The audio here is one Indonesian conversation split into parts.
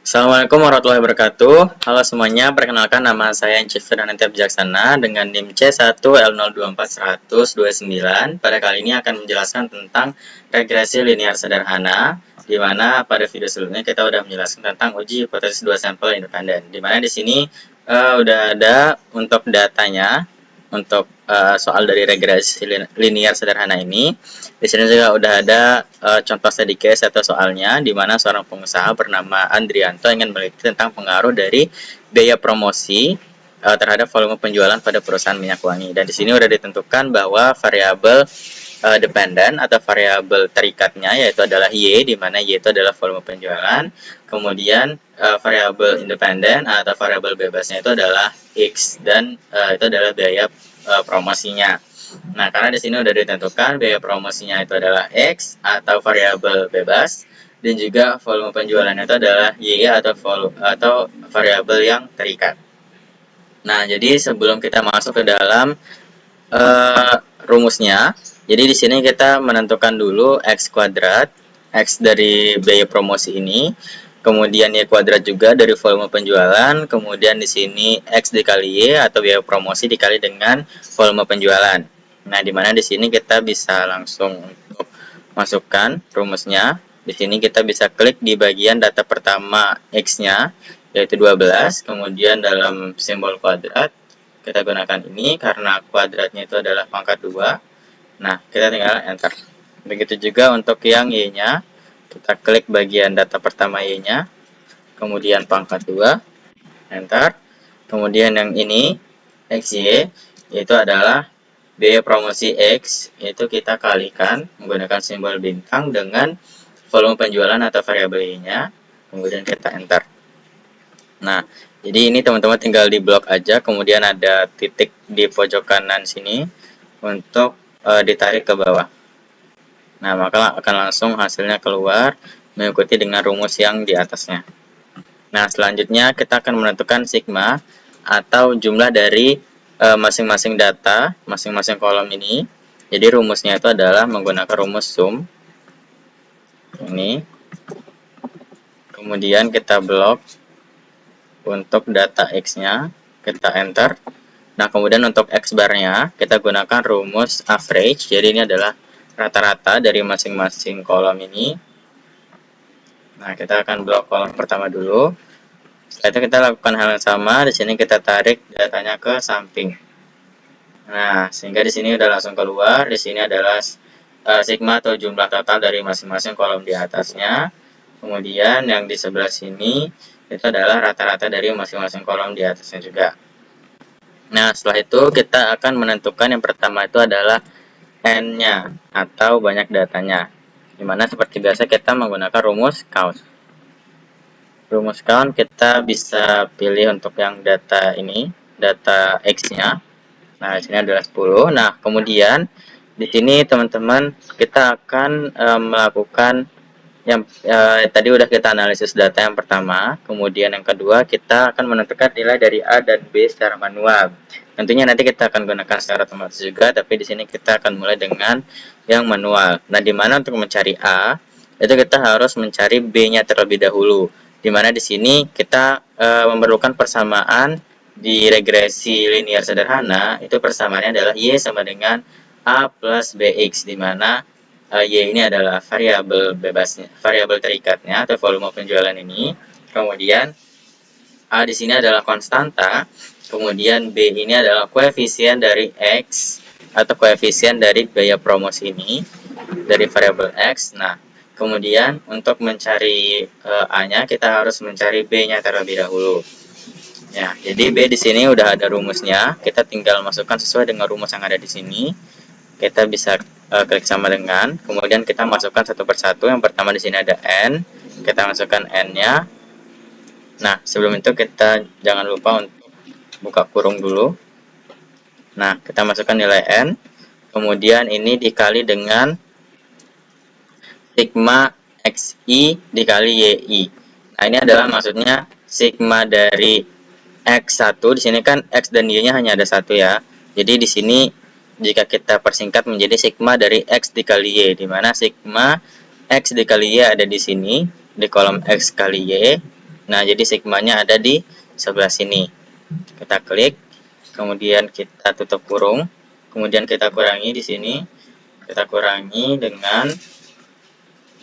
Assalamualaikum warahmatullahi wabarakatuh. Halo semuanya, perkenalkan nama saya Encik Firdanantia Bijaksana dengan NIM C1L024129. Pada kali ini akan menjelaskan tentang regresi linear sederhana, di mana pada video sebelumnya kita sudah menjelaskan tentang uji hipotesis dua sampel independen. Di mana di sini udah ada untuk datanya, untuk soal dari regresi linear sederhana ini. Di sini juga udah ada contoh study case atau soalnya, di mana seorang pengusaha bernama Andrianto ingin meneliti tentang pengaruh dari biaya promosi terhadap volume penjualan pada perusahaan minyak wangi. Dan di sini udah ditentukan bahwa variabel dependen atau variabel terikatnya yaitu adalah Y, di mana Y itu adalah volume penjualan. Kemudian variabel independen atau variabel bebasnya itu adalah X, dan itu adalah biaya promosinya. Nah, karena di sini udah ditentukan biaya promosinya itu adalah X atau variabel bebas, dan juga volume penjualannya itu adalah Y atau variabel yang terikat. Nah, jadi sebelum kita masuk ke dalam rumusnya, jadi di sini kita menentukan dulu X kuadrat, X dari biaya promosi ini, kemudian Y kuadrat juga dari volume penjualan, kemudian di sini X dikali Y atau biaya promosi dikali dengan volume penjualan. Nah, di mana di sini kita bisa langsung untuk masukkan rumusnya. Di sini kita bisa klik di bagian data pertama X-nya, yaitu 12, kemudian dalam simbol kuadrat kita gunakan ini karena kuadratnya itu adalah pangkat 2. Nah, kita tinggal enter. Begitu juga untuk yang Y-nya, kita klik bagian data pertama Y-nya, kemudian pangkat 2, enter. Kemudian yang ini XY, yaitu adalah biaya promosi X, yaitu kita kalikan menggunakan simbol bintang dengan volume penjualan atau variabel Y-nya, kemudian kita enter. Nah, jadi ini teman-teman tinggal di blok aja, kemudian ada titik di pojok kanan sini untuk ditarik ke bawah. Nah, maka akan langsung hasilnya keluar mengikuti dengan rumus yang di atasnya. Nah, selanjutnya kita akan menentukan sigma atau jumlah dari masing-masing data, masing-masing kolom ini. Jadi rumusnya itu adalah menggunakan rumus sum. Ini. Kemudian kita blok untuk data X-nya, kita enter. Nah, kemudian untuk X bar-nya, kita gunakan rumus average. Jadi ini adalah rata-rata dari masing-masing kolom ini. Nah, kita akan blok kolom pertama dulu. Setelah itu kita lakukan hal yang sama. Di sini kita tarik datanya ke samping. Nah, sehingga di sini udah langsung keluar. Di sini adalah sigma atau jumlah total dari masing-masing kolom di atasnya. Kemudian yang di sebelah sini itu adalah rata-rata dari masing-masing kolom di atasnya juga. Nah, setelah itu kita akan menentukan yang pertama itu adalah N-nya atau banyak datanya. Dimana seperti biasa kita menggunakan rumus count. Rumus count kita bisa pilih untuk yang data ini, data X-nya. Nah, di sini adalah 10. Nah, kemudian di sini teman-teman kita akan melakukan yang tadi udah kita analisis data yang pertama, kemudian yang kedua kita akan menentukan nilai dari A dan B secara manual. Tentunya nanti kita akan gunakan secara otomatis juga, tapi di sini kita akan mulai dengan yang manual. Nah, di mana untuk mencari A, itu kita harus mencari B-nya terlebih dahulu. Di mana di sini kita memerlukan persamaan di regresi linear sederhana, itu persamaannya adalah Y sama dengan A plus BX, di mana Y ini adalah variabel bebasnya, variabel terikatnya atau volume penjualan ini. Kemudian A di sini adalah konstanta, kemudian B ini adalah koefisien dari X atau koefisien dari biaya promosi ini dari variabel X. Nah, kemudian untuk mencari A-nya kita harus mencari B-nya terlebih dahulu. Ya, jadi B di sini udah ada rumusnya, kita tinggal masukkan sesuai dengan rumus yang ada di sini. Kita bisa klik sama dengan, kemudian kita masukkan satu persatu. Yang pertama di sini ada N, kita masukkan N-nya. Nah, sebelum itu kita jangan lupa untuk buka kurung dulu. Nah, kita masukkan nilai N, kemudian ini dikali dengan sigma XI dikali YI. Nah, ini adalah maksudnya sigma dari X1, di sini kan X dan Y-nya hanya ada satu ya. Jadi di sini jika kita persingkat menjadi sigma dari X dikali Y, di mana sigma X dikali Y ada di sini, di kolom X kali Y. Nah, jadi sigmanya ada di sebelah sini. Kita klik, kemudian kita tutup kurung, kemudian kita kurangi di sini. Kita kurangi dengan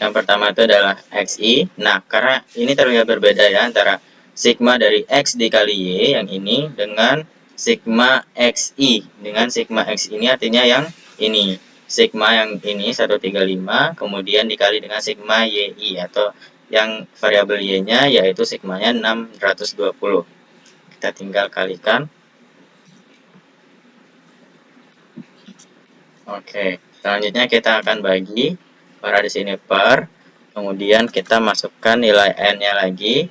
yang pertama itu adalah XI. Nah, karena ini terlihat berbeda ya antara sigma dari X dikali Y yang ini dengan sigma XI. Dengan sigma X ini artinya yang ini. Sigma yang ini 135 kemudian dikali dengan sigma YI atau yang variabel Y-nya yaitu sigmanya 620. Kita tinggal kalikan. Oke, selanjutnya kita akan bagi para di sini per, kemudian kita masukkan nilai n-nya lagi,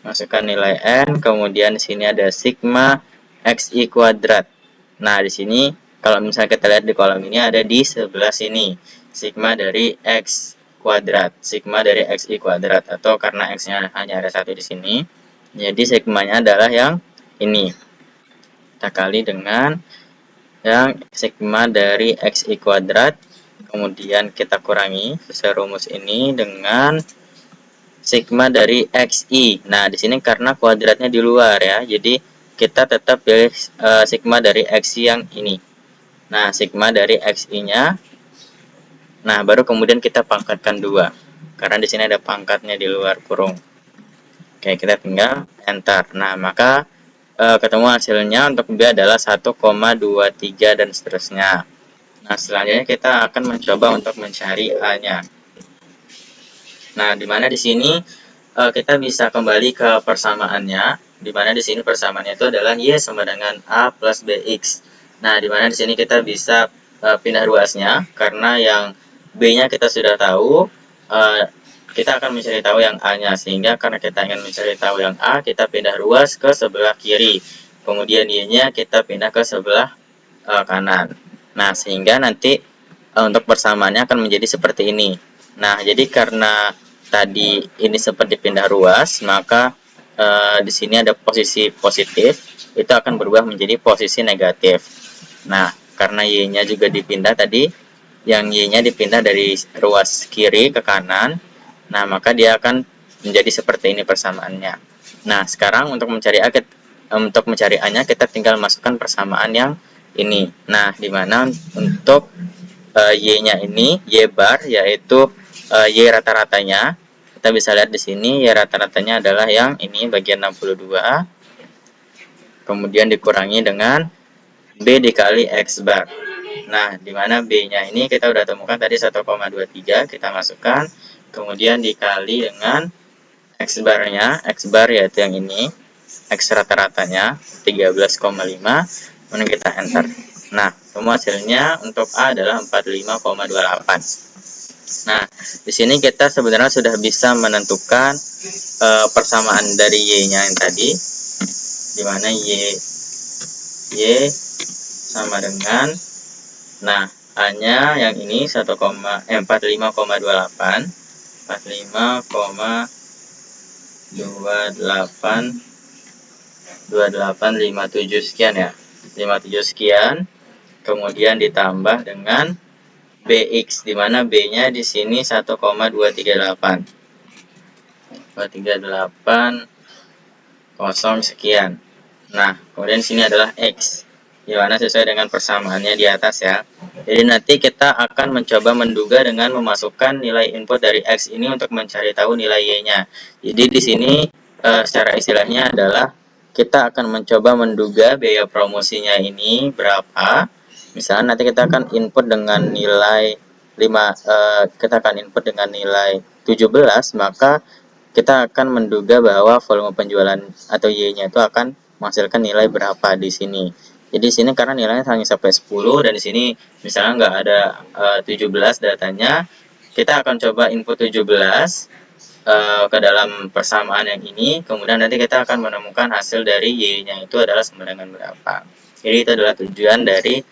masukkan nilai n, kemudian di sini ada sigma xi kuadrat. Nah, di sini kalau misalnya kita lihat di kolom ini ada di sebelah sini sigma dari x kuadrat, sigma dari xi kuadrat, atau karena x-nya hanya ada satu di sini, jadi sigmanya adalah yang ini. Kita kali dengan yang sigma dari xi kuadrat, kemudian kita kurangi sesuai rumus ini dengan sigma dari xi. Nah, di sini karena kuadratnya di luar ya, jadi kita tetap pilih sigma dari xi yang ini. Nah, sigma dari xi-nya, nah baru kemudian kita pangkatkan 2, karena di sini ada pangkatnya di luar kurung. Oke, kita tinggal enter. Nah, maka ketemu hasilnya untuk B adalah 1,23 dan seterusnya. Nah, selanjutnya kita akan mencoba untuk mencari A-nya. Nah, di mana di sini kita bisa kembali ke persamaannya, di mana di sini persamaannya itu adalah Y sama dengan A plus BX. Nah, di mana di sini kita bisa pindah ruasnya, karena yang B-nya kita sudah tahu, kita akan mencari tahu yang A-nya, sehingga karena kita ingin mencari tahu yang A, kita pindah ruas ke sebelah kiri, kemudian Y-nya kita pindah ke sebelah kanan. Nah, sehingga nanti untuk persamaannya akan menjadi seperti ini. Nah, jadi karena tadi ini seperti pindah ruas, maka di sini ada posisi positif, itu akan berubah menjadi posisi negatif. Nah, karena Y-nya juga dipindah tadi, yang Y-nya dipindah dari ruas kiri ke kanan, nah maka dia akan menjadi seperti ini persamaannya. Nah, sekarang untuk mencari A-nya kita tinggal masukkan persamaan yang ini. Nah, dimana untuk Y-nya ini, Y bar, yaitu Y rata-ratanya, kita bisa lihat di sini Y rata-ratanya adalah yang ini, bagian 62, kemudian dikurangi dengan B dikali X bar. Nah, dimana B-nya ini kita udah temukan tadi 1,23, kita masukkan, kemudian dikali dengan X bar-nya, X bar yaitu yang ini, X rata-ratanya 13,5, kemudian kita enter. Nah, semua hasilnya untuk A adalah 45,28. Nah, di sini kita sebenarnya sudah bisa menentukan persamaan dari Y-nya yang tadi, di mana Y sama dengan, nah, A-nya yang ini 45,28, 45,2857 sekian ya, 57 sekian, kemudian ditambah dengan BX, di mana B-nya di sini 1,238, 238,0 sekian. Nah, kemudian sini adalah X, di mana sesuai dengan persamaannya di atas ya. Jadi nanti kita akan mencoba menduga dengan memasukkan nilai input dari X ini untuk mencari tahu nilai Y-nya. Jadi di sini secara istilahnya adalah kita akan mencoba menduga biaya promosinya ini berapa. Misalnya nanti kita akan input dengan nilai 5, kita akan input dengan nilai 17, maka kita akan menduga bahwa volume penjualan atau Y-nya itu akan menghasilkan nilai berapa di sini. Jadi di sini karena nilainya hanya sampai 10 dan di sini misalnya nggak ada 17 datanya, kita akan coba input 17 ke dalam persamaan yang ini, kemudian nanti kita akan menemukan hasil dari Y-nya itu adalah sama dengan berapa. Jadi itu adalah tujuan dari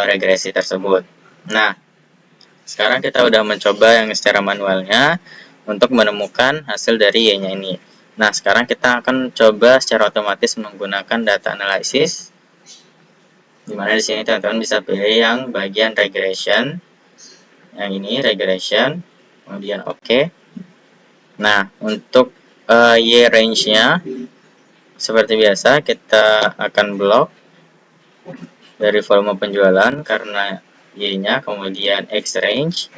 regresi tersebut. Nah, sekarang kita udah mencoba yang secara manualnya untuk menemukan hasil dari Y-nya ini. Nah, sekarang kita akan coba secara otomatis menggunakan data analysis, dimana di sini teman-teman bisa pilih yang bagian regression, yang ini regression, kemudian oke. Nah, untuk Y range-nya seperti biasa kita akan blok dari volume penjualan karena Y-nya, kemudian X range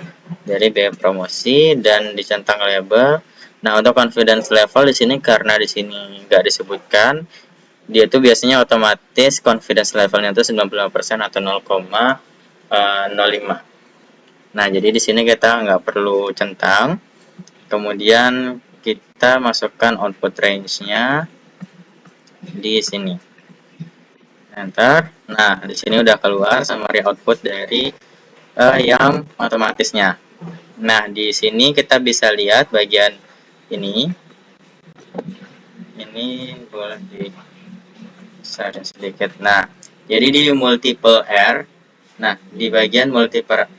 dari biaya promosi dan dicentang label. Nah, untuk confidence level di sini karena di sini nggak disebutkan, dia itu biasanya otomatis confidence levelnya itu 95% atau 0,05. Nah, jadi di sini kita nggak perlu centang. Kemudian kita masukkan output range-nya di sini. Enter. Nah, di sini udah keluar summary output dari yang otomatisnya. Nah, di sini kita bisa lihat bagian ini. Ini boleh dibesarin sedikit. Nah, jadi di multiple R. Nah, di bagian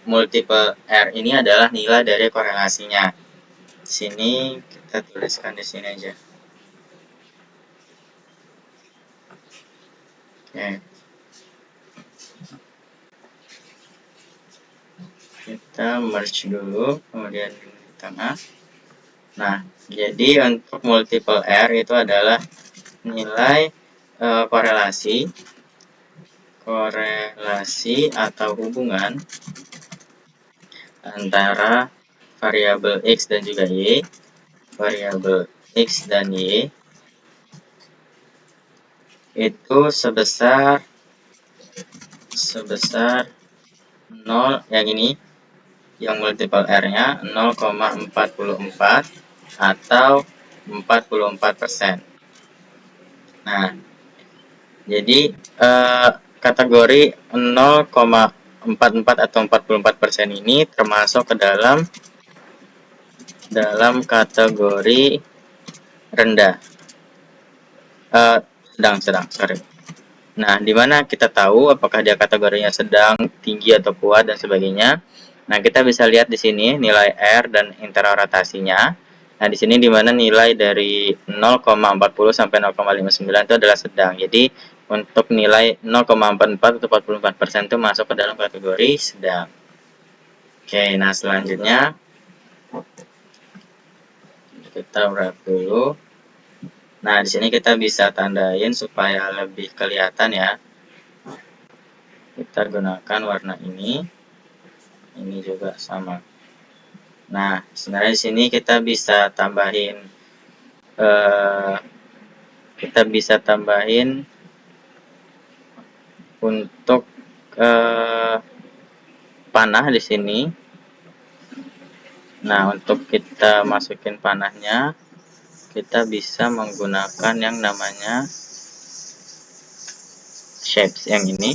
multiple R ini adalah nilai dari korelasinya. Di sini kita tuliskan di sini aja. Oke. Kita merge dulu, kemudian di tengah. Nah, jadi untuk multiple R itu adalah nilai korelasi atau hubungan antara variabel X dan juga Y. Variabel X dan Y itu sebesar 0, yang ini, yang multiple R-nya 0,44 atau 44%. Nah, jadi kategori 0,44 atau 44% ini termasuk ke dalam kategori rendah, sedang, sorry. Nah, dimana kita tahu apakah dia kategorinya sedang, tinggi atau kuat dan sebagainya. Nah, kita bisa lihat di sini nilai R dan interrotasinya. Nah, di sini dimana nilai dari 0,40 sampai 0,59 itu adalah sedang. Jadi, untuk nilai 0,44 atau 44% itu masuk ke dalam kategori sedang. Oke, nah selanjutnya kita wrap dulu. Nah, di sini kita bisa tandain supaya lebih kelihatan ya. Kita gunakan warna ini juga sama. Nah, sebenarnya di sini kita bisa tambahin untuk panah di sini. Nah, untuk kita masukin panahnya, kita bisa menggunakan yang namanya shapes yang ini.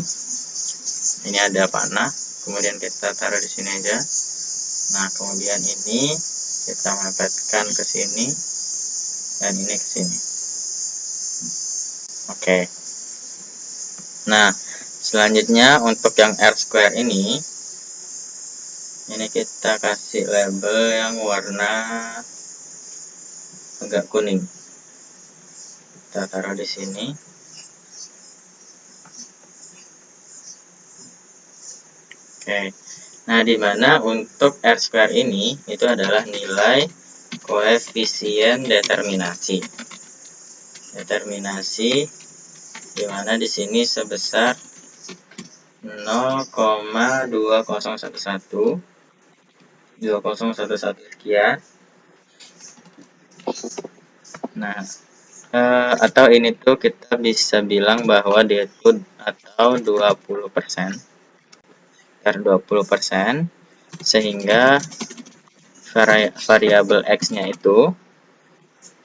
Ini ada panah, kemudian kita taruh di sini aja. Nah, kemudian ini kita mepetkan ke sini dan ini ke sini. Oke. Nah, selanjutnya untuk yang R square ini kita kasih label yang warna agak kuning. Kita taruh di sini. Oke. Nah, di mana untuk R square ini itu adalah nilai koefisien determinasi. Di mana di sini sebesar 0,2011 sekian. Nah, atau ini tuh kita bisa bilang bahwa dia itu atau 20%, sekitar 20%, sehingga variabel X-nya itu,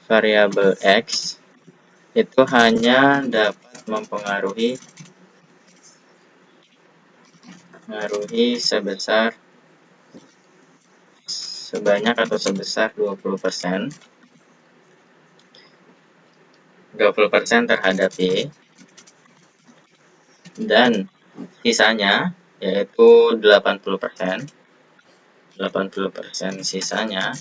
variabel X itu hanya dapat mempengaruhi sebanyak atau sebesar 20%. 20% terhadap Y, dan sisanya yaitu 80%. 80% sisanya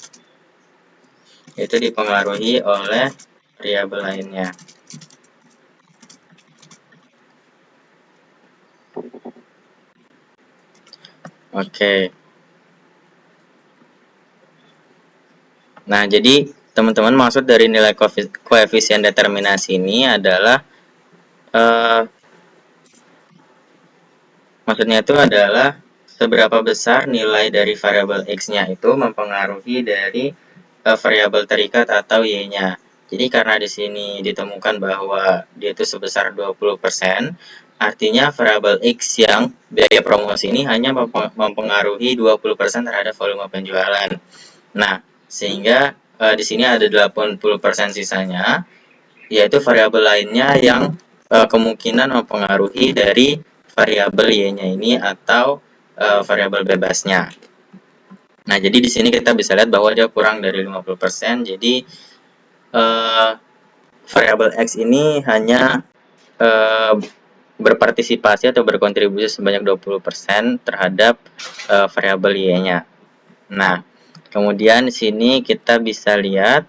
itu dipengaruhi oleh variabel lainnya. Oke. Nah, jadi teman-teman, maksud dari nilai koefisien determinasi ini adalah maksudnya itu adalah seberapa besar nilai dari variabel x-nya itu mempengaruhi dari variabel terikat atau y-nya. Jadi karena di sini ditemukan bahwa dia itu sebesar 20%, artinya variabel x yang biaya promosi ini hanya mempengaruhi 20% terhadap volume penjualan. Nah, sehingga di sini ada 80% sisanya, yaitu variabel lainnya yang kemungkinan mempengaruhi dari variabel y-nya ini atau variabel bebasnya. Nah, jadi di sini kita bisa lihat bahwa dia kurang dari 50%. Jadi variabel x ini hanya berpartisipasi atau berkontribusi sebanyak 20% terhadap variabel y-nya. Nah, kemudian di sini kita bisa lihat,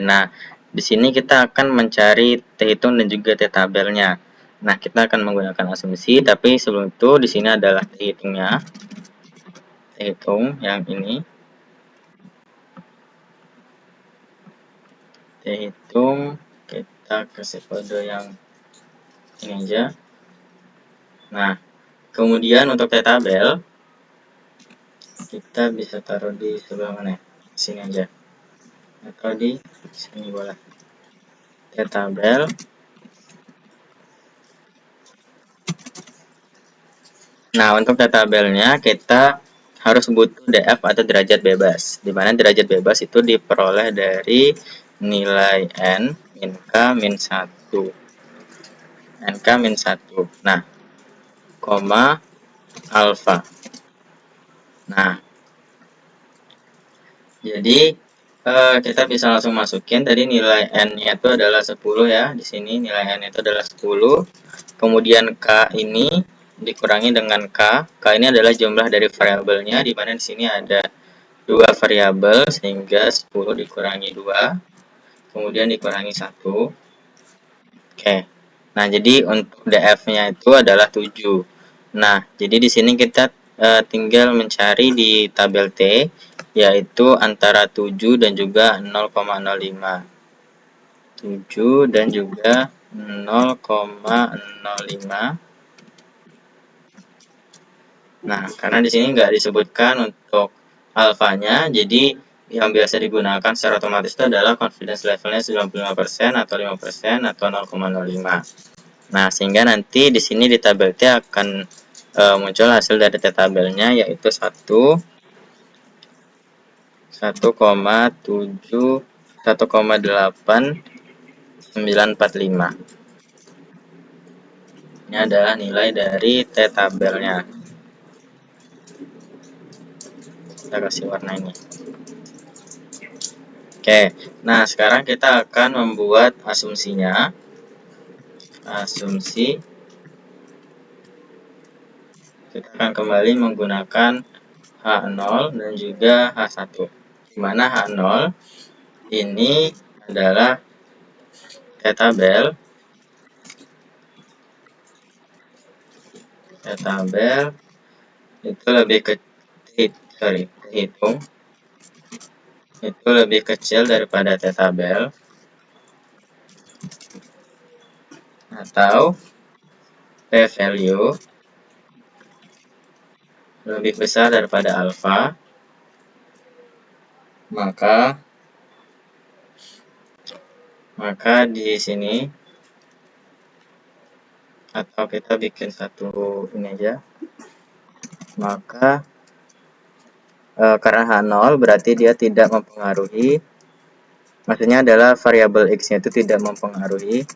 nah di sini kita akan mencari T hitung dan juga T tabelnya. Nah, kita akan menggunakan asumsi, tapi sebelum itu di sini adalah T hitungnya. T hitung yang ini. T hitung, kita kasih kode yang ini aja. Nah, kemudian untuk T tabel, kita bisa taruh di sebelah mana? Sini aja. Atau di sini boleh. T tabel. Nah, untuk T tabelnya kita harus butuh DF atau derajat bebas, di mana derajat bebas itu diperoleh dari nilai N min K min 1. NK min 1. Nah, koma alfa. Nah, jadi kita bisa langsung masukin tadi nilai N-nya itu adalah 10 ya. Di sini nilai N itu adalah 10. Kemudian K ini dikurangi dengan K. K ini adalah jumlah dari variabelnya, di mana di sini ada dua variabel, sehingga 10 dikurangi 2. Kemudian dikurangi 1. Oke. Nah, jadi untuk DF-nya itu adalah 7. Nah, jadi di sini kita tinggal mencari di tabel T, yaitu antara 7 dan juga 0,05. 7 dan juga 0,05. Nah, karena di sini nggak disebutkan untuk alfanya, jadi yang biasa digunakan secara otomatis itu adalah confidence levelnya 95% atau 5% atau 0,05. Nah, sehingga nanti di sini di tabel T akan muncul hasil dari T tabelnya, yaitu 1,8945. Ini adalah nilai dari T tabelnya. Kita kasih warna ini. Oke, nah sekarang kita akan membuat asumsinya. Asumsi. Kita akan kembali menggunakan H0 dan juga H1. Di mana H0 ini adalah T tabel. T tabel itu lebih hitung itu lebih kecil daripada T tabel, atau P value lebih besar daripada alfa, maka di sini, atau kita bikin satu ini aja, maka karena H0 berarti dia tidak mempengaruhi, maksudnya adalah variabel X-nya itu tidak mempengaruhi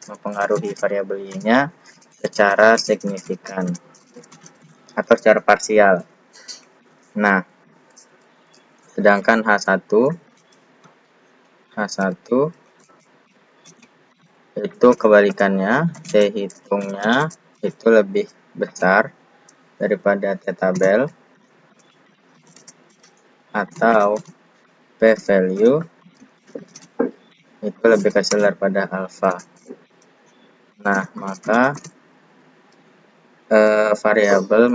variabel Y-nya secara signifikan atau secara parsial. Nah, sedangkan H1 itu kebalikannya, T hitungnya itu lebih besar daripada T tabel, atau P value itu lebih kecil daripada alfa. Nah, maka variabel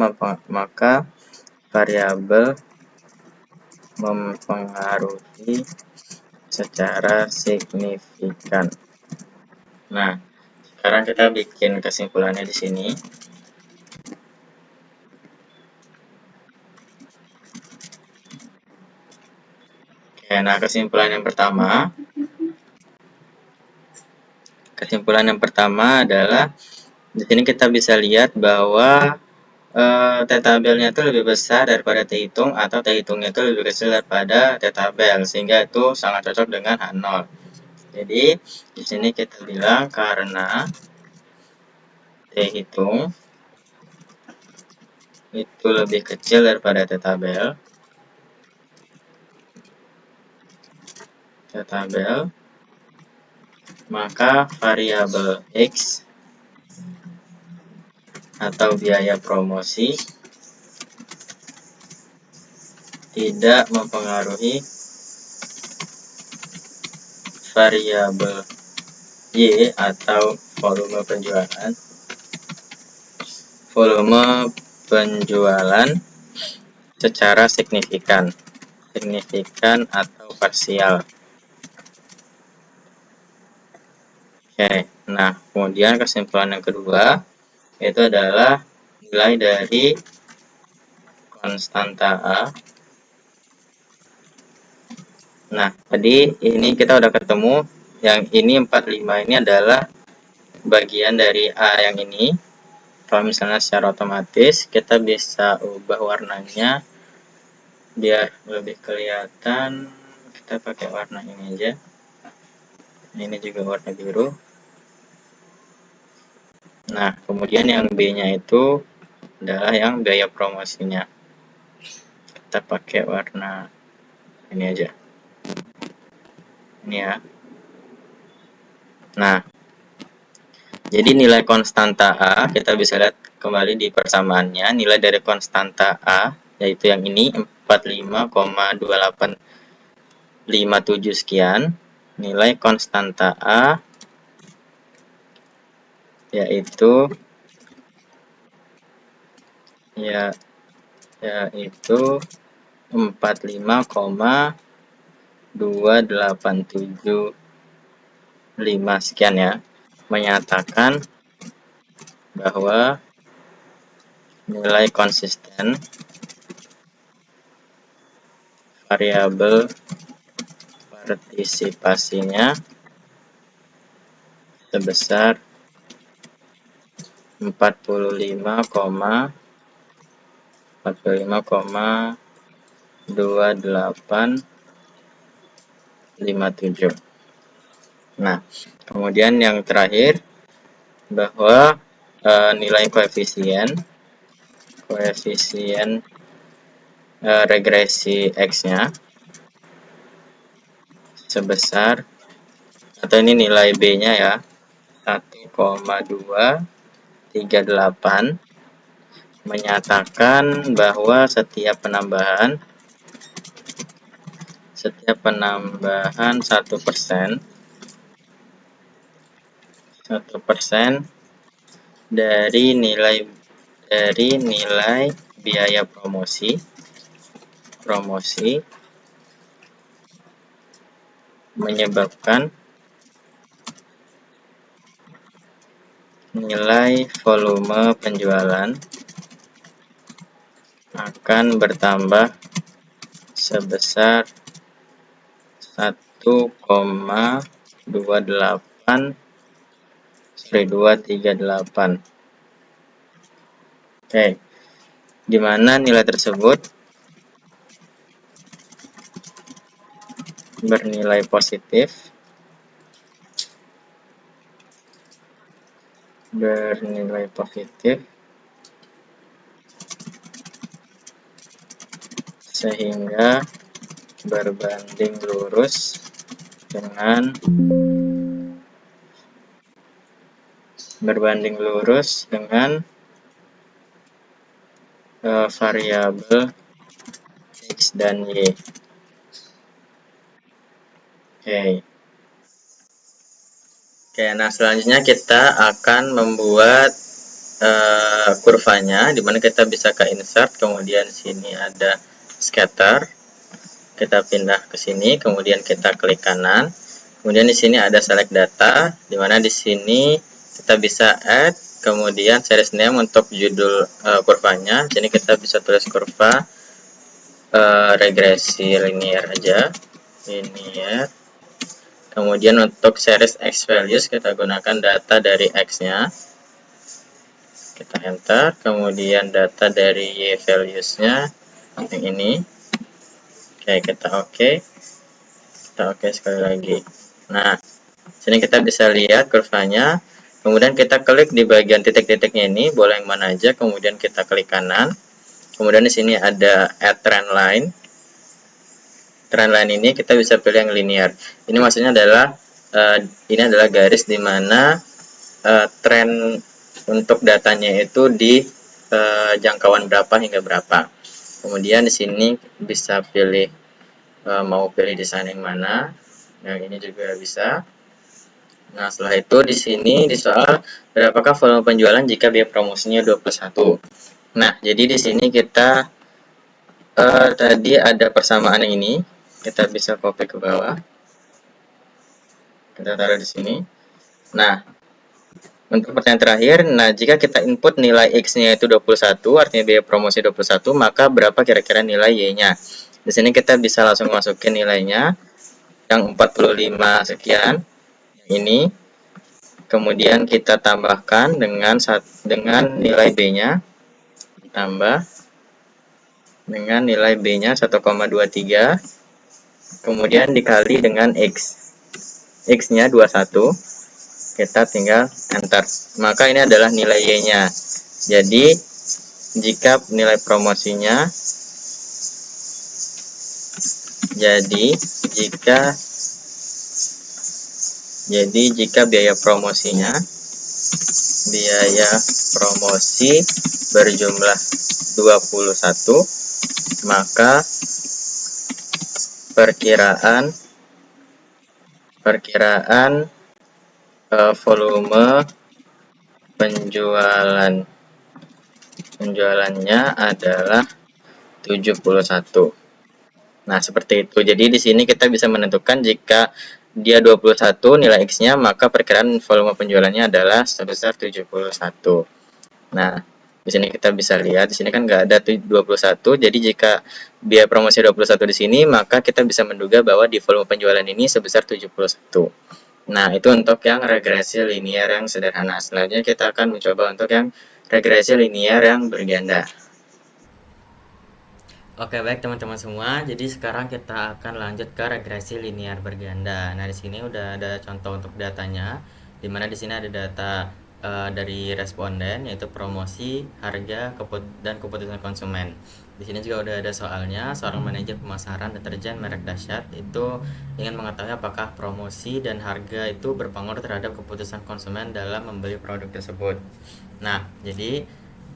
mempengaruhi secara signifikan. Nah, sekarang kita bikin kesimpulannya di sini. Oke, nah kesimpulan yang pertama adalah di sini kita bisa lihat bahwa T tabelnya itu lebih besar daripada T hitung, atau T hitungnya itu lebih kecil daripada T tabel, sehingga itu sangat cocok dengan H0. Jadi di sini kita bilang karena T hitung itu lebih kecil daripada T tabel, maka variabel X atau biaya promosi tidak mempengaruhi variabel Y atau volume penjualan secara signifikan atau parsial. Oke, nah kemudian kesimpulan yang kedua itu adalah nilai dari konstanta A. Nah, tadi ini kita udah ketemu yang ini 45 ini adalah bagian dari A yang ini. Kalau misalnya secara otomatis kita bisa ubah warnanya biar lebih kelihatan. Kita pakai warna ini aja. Ini juga warna biru. Nah, kemudian yang B-nya itu adalah yang biaya promosinya. Kita pakai warna ini aja. Ini ya. Nah, jadi nilai konstanta A, kita bisa lihat kembali di persamaannya. Nilai dari konstanta A, yaitu yang ini 45,2857 sekian. Nilai konstanta A yaitu 45,2875 sekian ya, menyatakan bahwa nilai konsisten variabel partisipasinya sebesar 45,2857. Nah, kemudian yang terakhir bahwa nilai koefisien regresi X-nya sebesar, atau ini nilai B-nya ya, 1,238, menyatakan bahwa setiap penambahan 1% dari nilai biaya promosi menyebabkan nilai volume penjualan akan bertambah sebesar 1,238. Oke, di mana nilai tersebut bernilai positif, sehingga berbanding lurus dengan variabel X dan Y. Oke, nah selanjutnya kita akan membuat kurvanya, dimana kita bisa ke insert, kemudian sini ada scatter. kita pindah ke sini, kemudian kita klik kanan. Kemudian di sini ada select data, di mana di sini kita bisa add, kemudian series name untuk judul kurvanya. Jadi kita bisa tulis kurva regresi linear aja, linear. Kemudian untuk series X values kita gunakan data dari X-nya. Kita enter, kemudian data dari Y values-nya yang ini. Oke, kita oke. Kita oke sekali lagi. Nah, sini kita bisa lihat kurvanya. Kemudian kita klik di bagian titik-titiknya ini, boleh yang mana aja. Kemudian kita klik kanan. Kemudian di sini ada add trend line. Trend line ini kita bisa pilih yang linear. Ini maksudnya adalah ini adalah garis di mana tren untuk datanya itu di jangkauan berapa hingga berapa. Kemudian di sini bisa pilih mau pilih desain yang mana. Nah, ini juga bisa. Nah, setelah itu di sini di soal berapakah volume penjualan jika biaya promosinya 21. Nah, jadi di sini kita tadi ada persamaan ini. Kita bisa copy ke bawah. Kita taruh di sini. Nah, untuk pertanyaan terakhir, nah jika kita input nilai X-nya itu 21, artinya biaya promosi 21, maka berapa kira-kira nilai Y-nya? Di sini kita bisa langsung masukin nilainya, yang 45 sekian, ini. Kemudian kita tambahkan dengan nilai B-nya, tambah dengan nilai B-nya 1,23, kemudian dikali dengan X. X-nya 21, kita tinggal enter. Maka ini adalah nilai Y-nya. Jadi jika nilai promosinya jika biaya promosi berjumlah 21, maka perkiraan volume penjualannya adalah 71. Nah, seperti itu. Jadi di sini kita bisa menentukan jika dia 21 nilai X-nya, maka perkiraan volume penjualannya adalah sebesar 71. Nah, di sini kita bisa lihat, di sini kan nggak ada 21, jadi jika biaya promosi 21 di sini, maka kita bisa menduga bahwa di volume penjualan ini sebesar 71. Nah, itu untuk yang regresi linear yang sederhana. Selanjutnya kita akan mencoba untuk yang regresi linear yang berganda. Oke, baik teman-teman semua. Jadi sekarang kita akan lanjut ke regresi linear berganda. Nah, di sini udah ada contoh untuk datanya, di mana di sini ada data dari responden, yaitu promosi, harga, dan keputusan konsumen. Di sini juga udah ada soalnya. Seorang manajer pemasaran deterjen merek dahsyat itu ingin mengetahui apakah promosi dan harga itu berpengaruh terhadap keputusan konsumen dalam membeli produk tersebut. Nah, jadi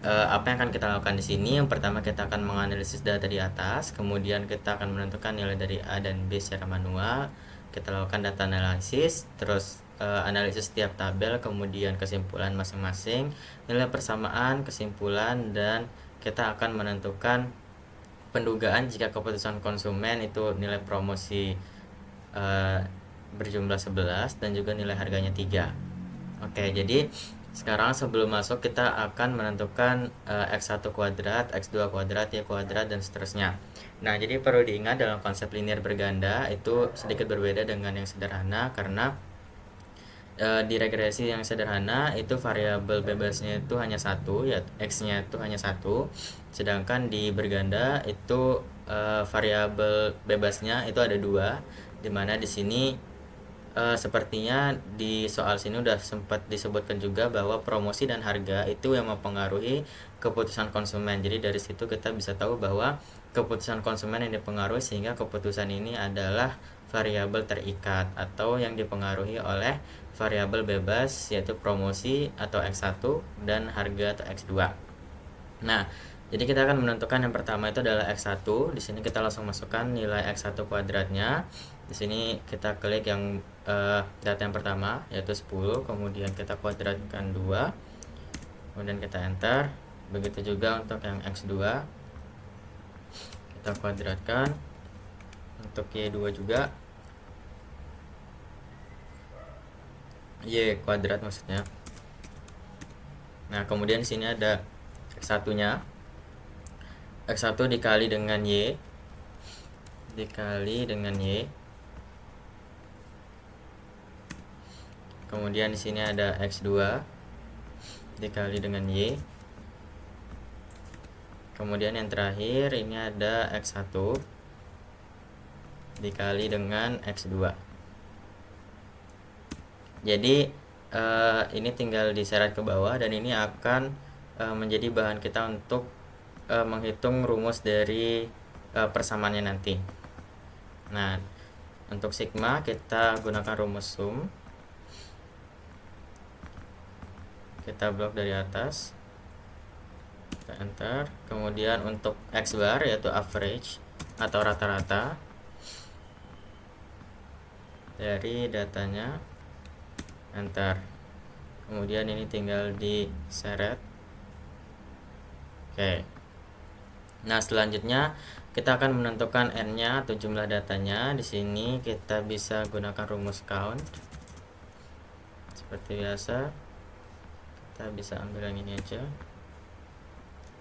apa yang akan kita lakukan di sini? Yang pertama, kita akan menganalisis data di atas, kemudian kita akan menentukan nilai dari A dan B secara manual. Kita lakukan data analisis, terus analisis setiap tabel, kemudian kesimpulan masing-masing, nilai persamaan, kesimpulan, dan kita akan menentukan pendugaan jika keputusan konsumen itu nilai promosi berjumlah 11 dan juga nilai harganya 3. Oke, jadi sekarang sebelum masuk kita akan menentukan X1 kuadrat, X2 kuadrat, Y kuadrat, dan seterusnya. Nah, jadi perlu diingat dalam konsep linear berganda itu sedikit berbeda dengan yang sederhana, karena di regresi yang sederhana itu variabel bebasnya itu hanya satu, ya X-nya itu hanya satu. Sedangkan di berganda itu variabel bebasnya itu ada dua, dimana di sini sepertinya di soal sini udah sempat disebutkan juga bahwa promosi dan harga itu yang mempengaruhi keputusan konsumen. Jadi dari situ kita bisa tahu bahwa keputusan konsumen yang dipengaruhi, sehingga keputusan ini adalah variabel terikat atau yang dipengaruhi oleh variabel bebas, yaitu promosi atau X1 dan harga atau X2. Nah, jadi kita akan menentukan yang pertama itu adalah X1. Di sini kita langsung masukkan nilai X1 kuadratnya. Di sini kita klik yang data yang pertama, yaitu 10, kemudian kita kuadratkan 2, kemudian kita enter. Begitu juga untuk yang X2, kita kuadratkan, Untuk Y2 juga, Y kuadrat maksudnya. Nah, kemudian di sini ada X1-nya. X1 dikali dengan Y. Dikali dengan Y. Kemudian di sini ada X2 dikali dengan Y. Kemudian yang terakhir ini ada X1 dikali dengan X2. Jadi ini tinggal diseret ke bawah, dan ini akan menjadi bahan kita untuk menghitung rumus dari persamaannya nanti. Nah, untuk sigma kita gunakan rumus sum. Kita blok dari atas, kita enter. Kemudian untuk X bar yaitu average atau rata-rata dari datanya, enter. Kemudian ini tinggal diseret. Oke. Nah, selanjutnya kita akan menentukan n-nya atau jumlah datanya. Di sini kita bisa gunakan rumus count. Seperti biasa, kita bisa ambil yang ini aja.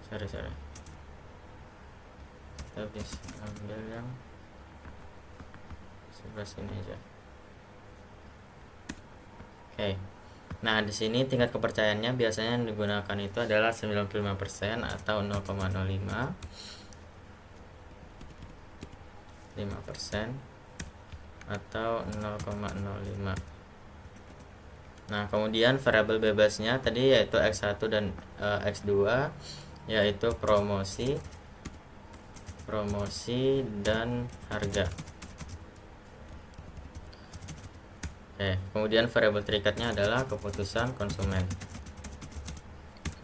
Sorry. Kita bisa ambil yang sebelah sini aja. Oke. Nah, di sini tingkat kepercayaannya biasanya yang digunakan itu adalah 95% atau 0,05. 5% atau 0,05. Nah, kemudian variabel bebasnya tadi yaitu X1 dan X2 yaitu promosi dan harga. Oke, kemudian variabel terikatnya adalah keputusan konsumen.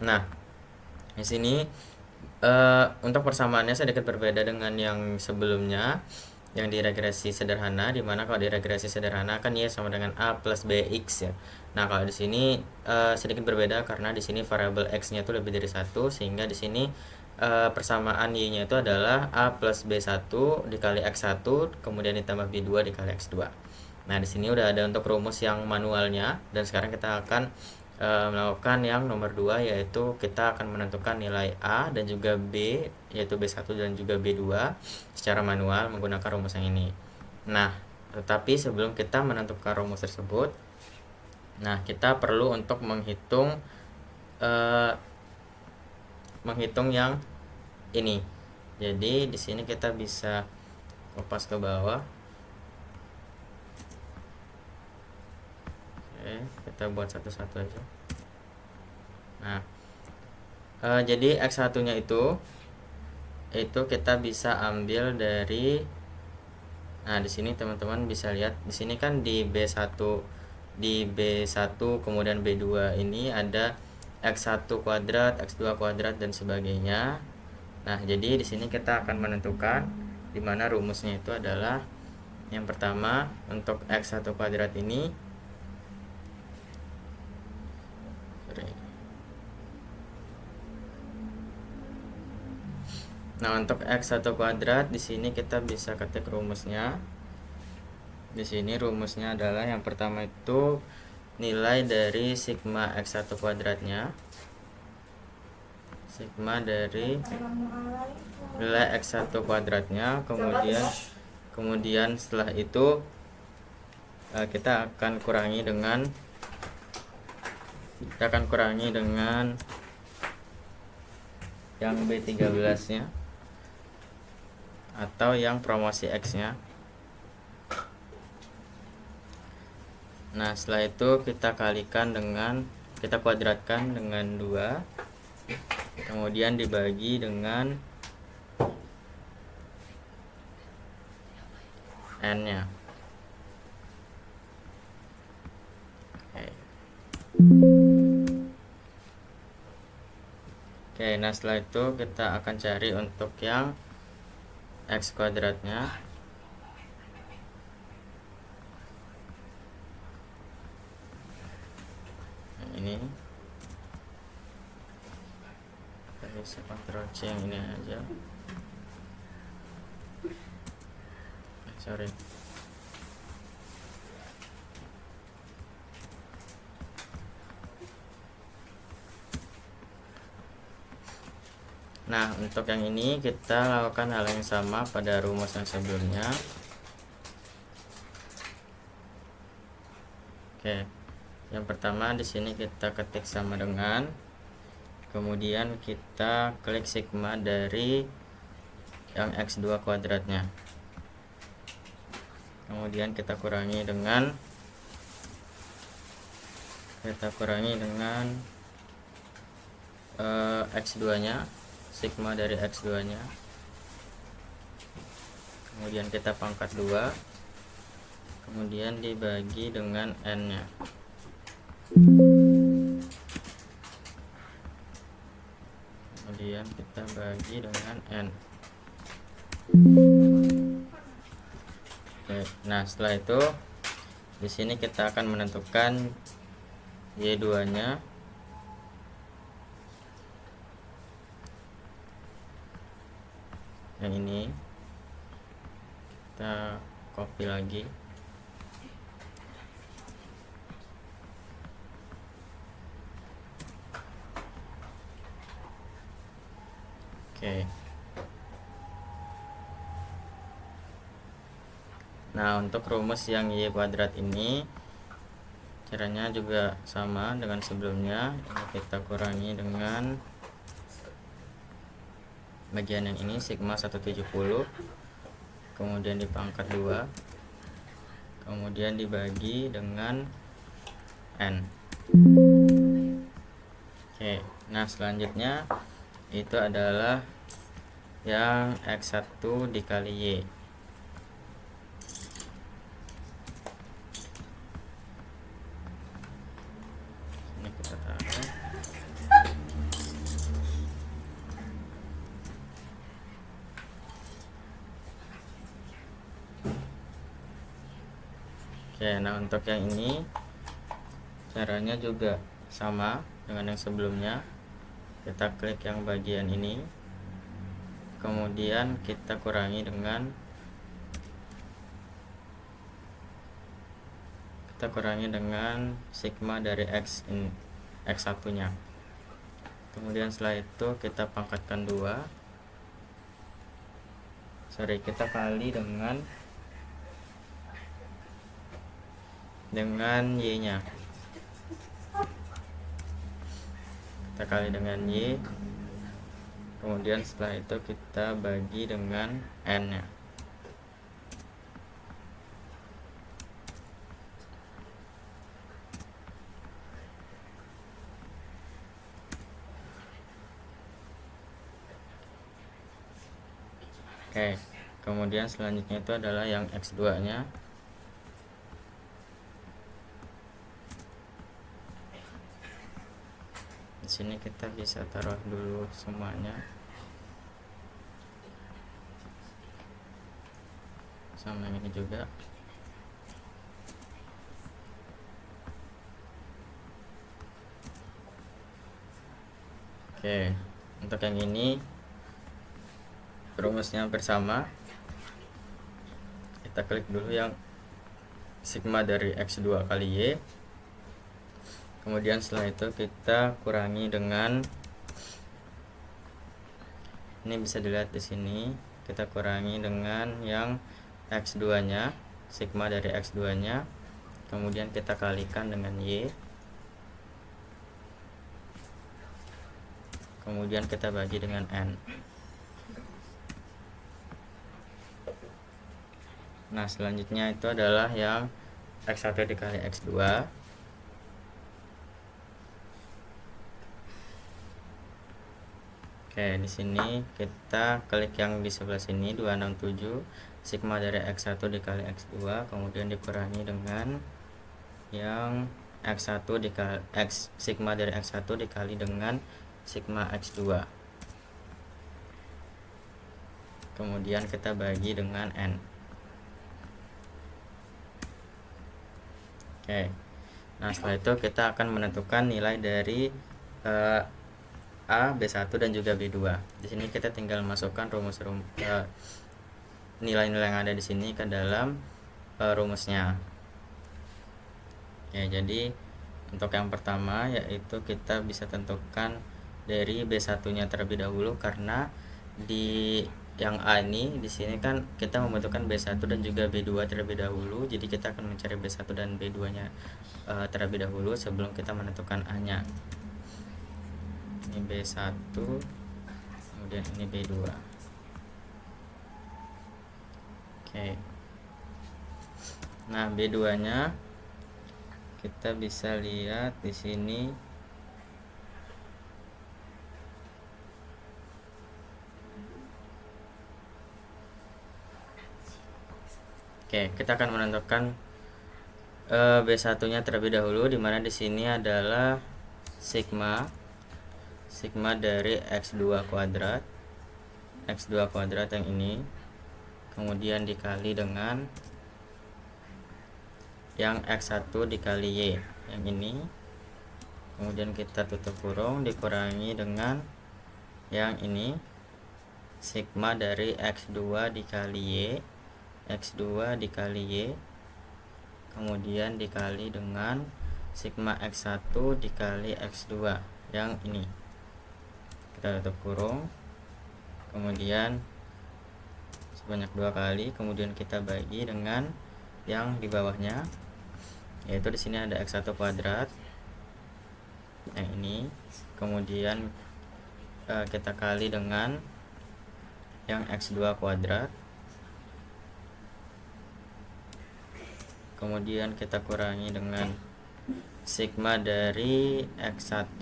Nah, di sini untuk persamaannya sedikit berbeda dengan yang sebelumnya, yang di regresi sederhana, dimana kalau di regresi sederhana kan Y sama dengan A plus BX ya. Nah, kalau di sini sedikit berbeda karena di sini variabel X-nya itu lebih dari 1, sehingga di sini persamaan Y-nya itu adalah A plus B1 dikali X1 kemudian ditambah B2 dikali X2. Nah, di sini udah ada untuk rumus yang manualnya, dan sekarang kita akan melakukan yang nomor 2, yaitu kita akan menentukan nilai A dan juga B, yaitu B1 dan juga B2 secara manual menggunakan rumus yang ini. Nah, tetapi sebelum kita menentukan rumus tersebut, nah kita perlu untuk menghitung yang ini. Jadi di sini kita bisa kopas ke bawah. Oke, kita buat satu-satu aja. Nah, jadi X1 nya itu kita bisa ambil dari, nah di sini teman-teman bisa lihat di sini kan di B1 kemudian B2 ini ada X1 kuadrat, X2 kuadrat dan sebagainya. Nah, jadi di sini kita akan menentukan di mana rumusnya itu adalah yang pertama untuk X1 kuadrat ini. Nah, untuk X1 kuadrat di sini kita bisa ketik rumusnya. Di sini rumusnya adalah yang pertama itu nilai dari sigma X1 kuadratnya. Sigma dari nilai X1 kuadratnya, kemudian setelah itu kita akan kurangi dengan yang B13 nya atau yang promosi X nya. Nah, setelah itu kita kuadratkan dengan 2, kemudian dibagi dengan n nya. Oke, nah setelah itu kita akan cari untuk yang X kuadratnya. Nah, ini kita bisa Ctrl C yang ini aja. sorry. Nah, untuk yang ini kita lakukan hal yang sama pada rumus yang sebelumnya. Oke, yang pertama di sini kita ketik sama dengan, kemudian kita klik sigma dari yang X2 kuadratnya, kemudian kita kurangi dengan X2 nya, sigma dari X2 nya, kemudian kita pangkat 2, kemudian dibagi dengan N nya. Kemudian kita bagi dengan N. Oke, nah setelah itu di sini kita akan menentukan Y2 nya. Yang ini kita copy lagi. Oke. Nah, untuk rumus yang Y kuadrat ini caranya juga sama dengan sebelumnya. Ini kita kurangi dengan bagian yang ini, sigma 170, kemudian dipangkat 2, kemudian dibagi dengan N. Oke, nah selanjutnya itu adalah yang X1 dikali Y. Ini kita taruh. Oke, nah untuk yang ini caranya juga sama dengan yang sebelumnya. Kita klik yang bagian ini, kemudian kita kurangi dengan sigma dari X1 nya. Kemudian setelah itu kita pangkatkan 2, kita kali dengan Y nya. Kita kali dengan Y, kemudian setelah itu kita bagi dengan N nya. Oke, kemudian selanjutnya itu adalah yang X2 nya. Di sini kita bisa taruh dulu semuanya sama ini juga. Oke, untuk yang ini rumusnya hampir sama. Kita klik dulu yang sigma dari X2 kali Y, kemudian setelah itu kita kurangi dengan, ini bisa dilihat di sini, kita kurangi dengan yang X2 nya, sigma dari X2 nya, kemudian kita kalikan dengan Y, kemudian kita bagi dengan N. Nah, selanjutnya itu adalah yang X1 dikali X2. Oke, di sini kita klik yang di sebelah sini 267, sigma dari X1 dikali X2, kemudian dikurangi dengan yang X1 dikali sigma dari X1 dikali dengan sigma X2. Kemudian kita bagi dengan N. Oke. Nah, setelah itu kita akan menentukan nilai dari A, B1 dan juga B2. Di sini kita tinggal masukkan nilai-nilai yang ada di sini ke dalam rumusnya. Ya, jadi untuk yang pertama yaitu kita bisa tentukan dari B1-nya terlebih dahulu, karena di yang A ini di sini kan kita membutuhkan B1 dan juga B2 terlebih dahulu. Jadi kita akan mencari B1 dan B2-nya terlebih dahulu sebelum kita menentukan A-nya. Ini B1, kemudian ini B2. Oke. Nah, B2-nya kita bisa lihat di sini. Oke, kita akan menentukan B1-nya terlebih dahulu, dimana di sini adalah sigma dari X2 kuadrat yang ini, kemudian dikali dengan yang X1 dikali Y yang ini, kemudian kita tutup kurung, dikurangi dengan yang ini, sigma dari X2 dikali Y, kemudian dikali dengan sigma X1 dikali X2 yang ini. Kita tutup kurung, kemudian sebanyak 2 kali, kemudian kita bagi dengan yang di bawahnya, yaitu di sini ada X1 kuadrat yang ini, kemudian kita kali dengan yang X2 kuadrat, kemudian kita kurangi dengan sigma dari X1,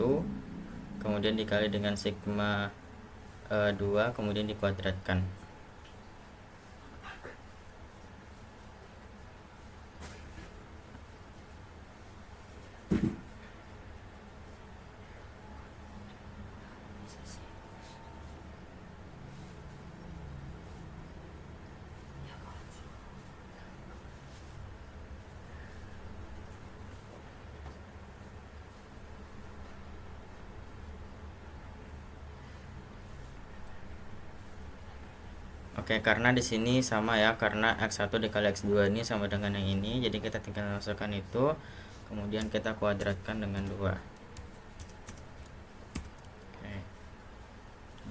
kemudian dikali dengan sigma 2, kemudian dikuadratkan. Oke, karena di sini sama ya, karena X1 dikali X2 ini sama dengan yang ini, jadi kita tinggal masukkan itu, kemudian kita kuadratkan dengan 2. Oke.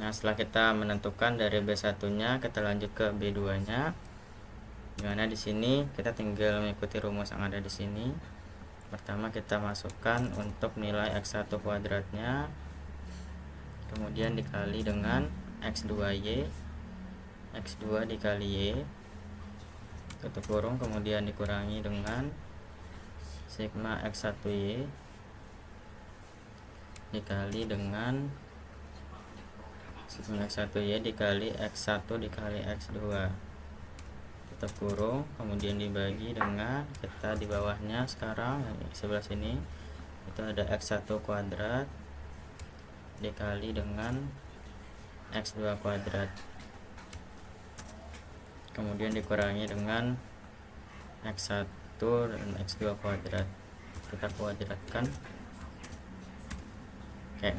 Nah, setelah kita menentukan dari B1-nya, kita lanjut ke B2-nya. Dimana di sini kita tinggal mengikuti rumus yang ada di sini. Pertama kita masukkan untuk nilai X1 kuadratnya, kemudian dikali dengan X2Y dikali Y, tutup kurung, kemudian dikurangi dengan sigma X1Y dikali dengan sigma X1Y dikali X1 dikali X2, tutup kurung, kemudian dibagi dengan, kita di bawahnya sekarang yang sebelah sini itu ada X1 kuadrat dikali dengan X2 kuadrat, kemudian dikurangi dengan X1 dan X2 kuadrat, kita kuadratkan. Oke.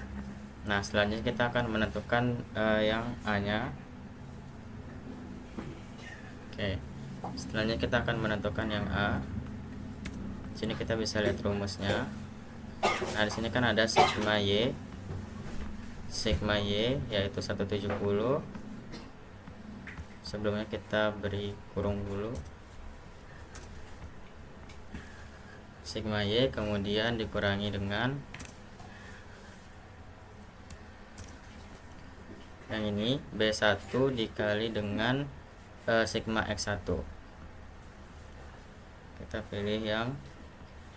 Nah, selanjutnya kita akan menentukan yang A-nya. Oke. Selanjutnya kita akan menentukan yang A. Di sini kita bisa lihat rumusnya. Nah, di sini kan ada sigma Y yaitu 170. Sebelumnya kita beri kurung dulu, sigma Y, kemudian dikurangi dengan yang ini, B1 dikali dengan sigma X1. Kita pilih yang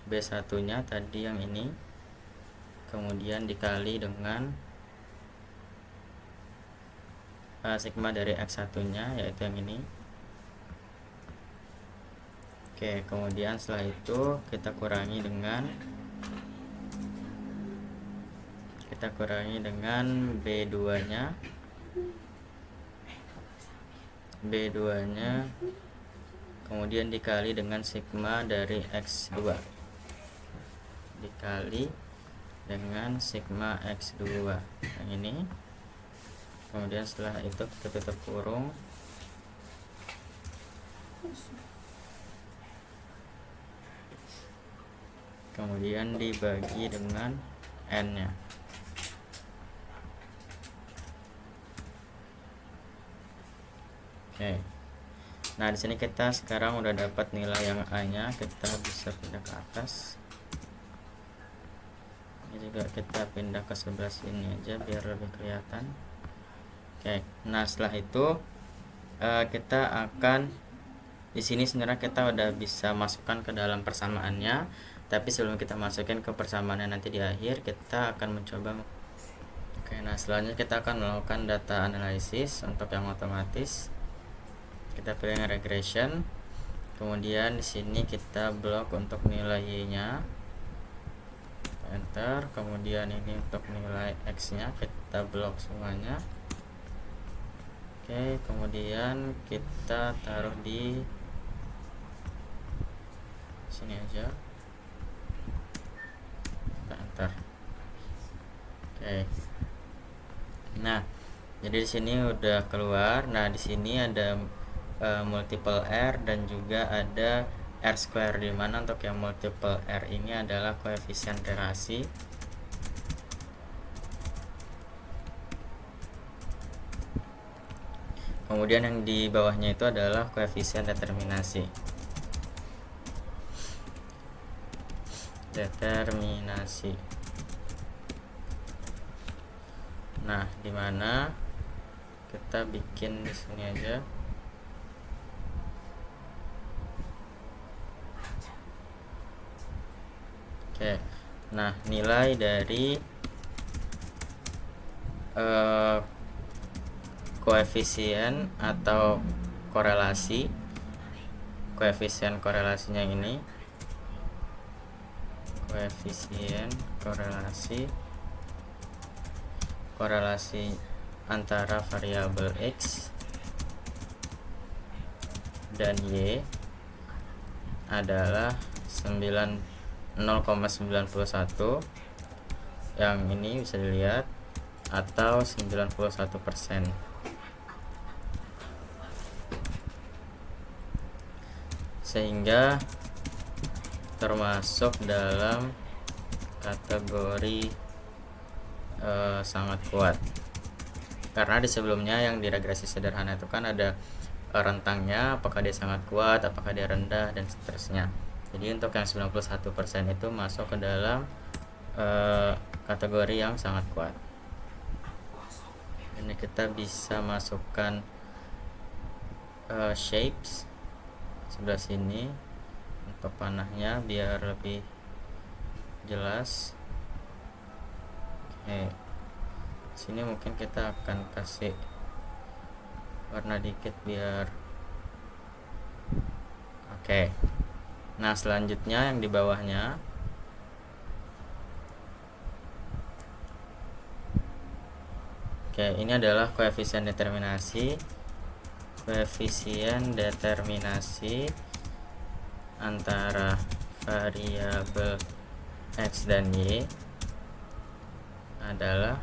B1-nya tadi yang ini, kemudian dikali dengan sigma dari X1-nya yaitu yang ini. Oke, kemudian setelah itu kita kurangi dengan B2-nya kemudian dikali dengan sigma dari X2 dikali dengan sigma X2 yang ini. Kemudian setelah itu kita tutup kurung, kemudian dibagi dengan n-nya. Oke. Nah, di sini kita sekarang udah dapat nilai yang A-nya, kita bisa pindah ke atas. Ini juga kita pindah ke sebelah sini aja biar lebih kelihatan. Oke. Nah, setelah itu kita akan di sini sebenarnya kita udah bisa masukkan ke dalam persamaannya, tapi sebelum kita masukin ke persamaannya nanti di akhir, kita akan mencoba. Oke, nah selanjutnya kita akan melakukan data analisis untuk yang otomatis. Kita pilih regression, kemudian di sini kita blok untuk nilai y-nya, enter, kemudian ini untuk nilai x-nya kita blok semuanya. Oke, kemudian kita taruh di sini aja, kita enter. Oke, nah jadi di sini udah keluar. Nah, di sini ada multiple R dan juga ada R square, di mana untuk yang multiple R ini adalah koefisien relasi. Kemudian yang di bawahnya itu adalah koefisien determinasi. Nah, di mana kita bikin di sini aja. Oke, nah nilai dari koefisien atau korelasi, koefisien korelasinya ini, koefisien korelasi antara variabel X dan Y adalah 0,91, yang ini bisa dilihat, atau 91%. Sehingga termasuk dalam kategori sangat kuat. Karena di sebelumnya yang di regresi sederhana itu kan ada rentangnya, apakah dia sangat kuat, apakah dia rendah, dan seterusnya. Jadi untuk yang 91% itu masuk ke dalam kategori yang sangat kuat. Ini kita bisa masukkan shapes sebelah sini untuk panahnya biar lebih jelas. Oke, sini mungkin kita akan kasih warna dikit biar oke. Nah, selanjutnya yang di bawahnya ini adalah koefisien determinasi antara variabel X dan Y adalah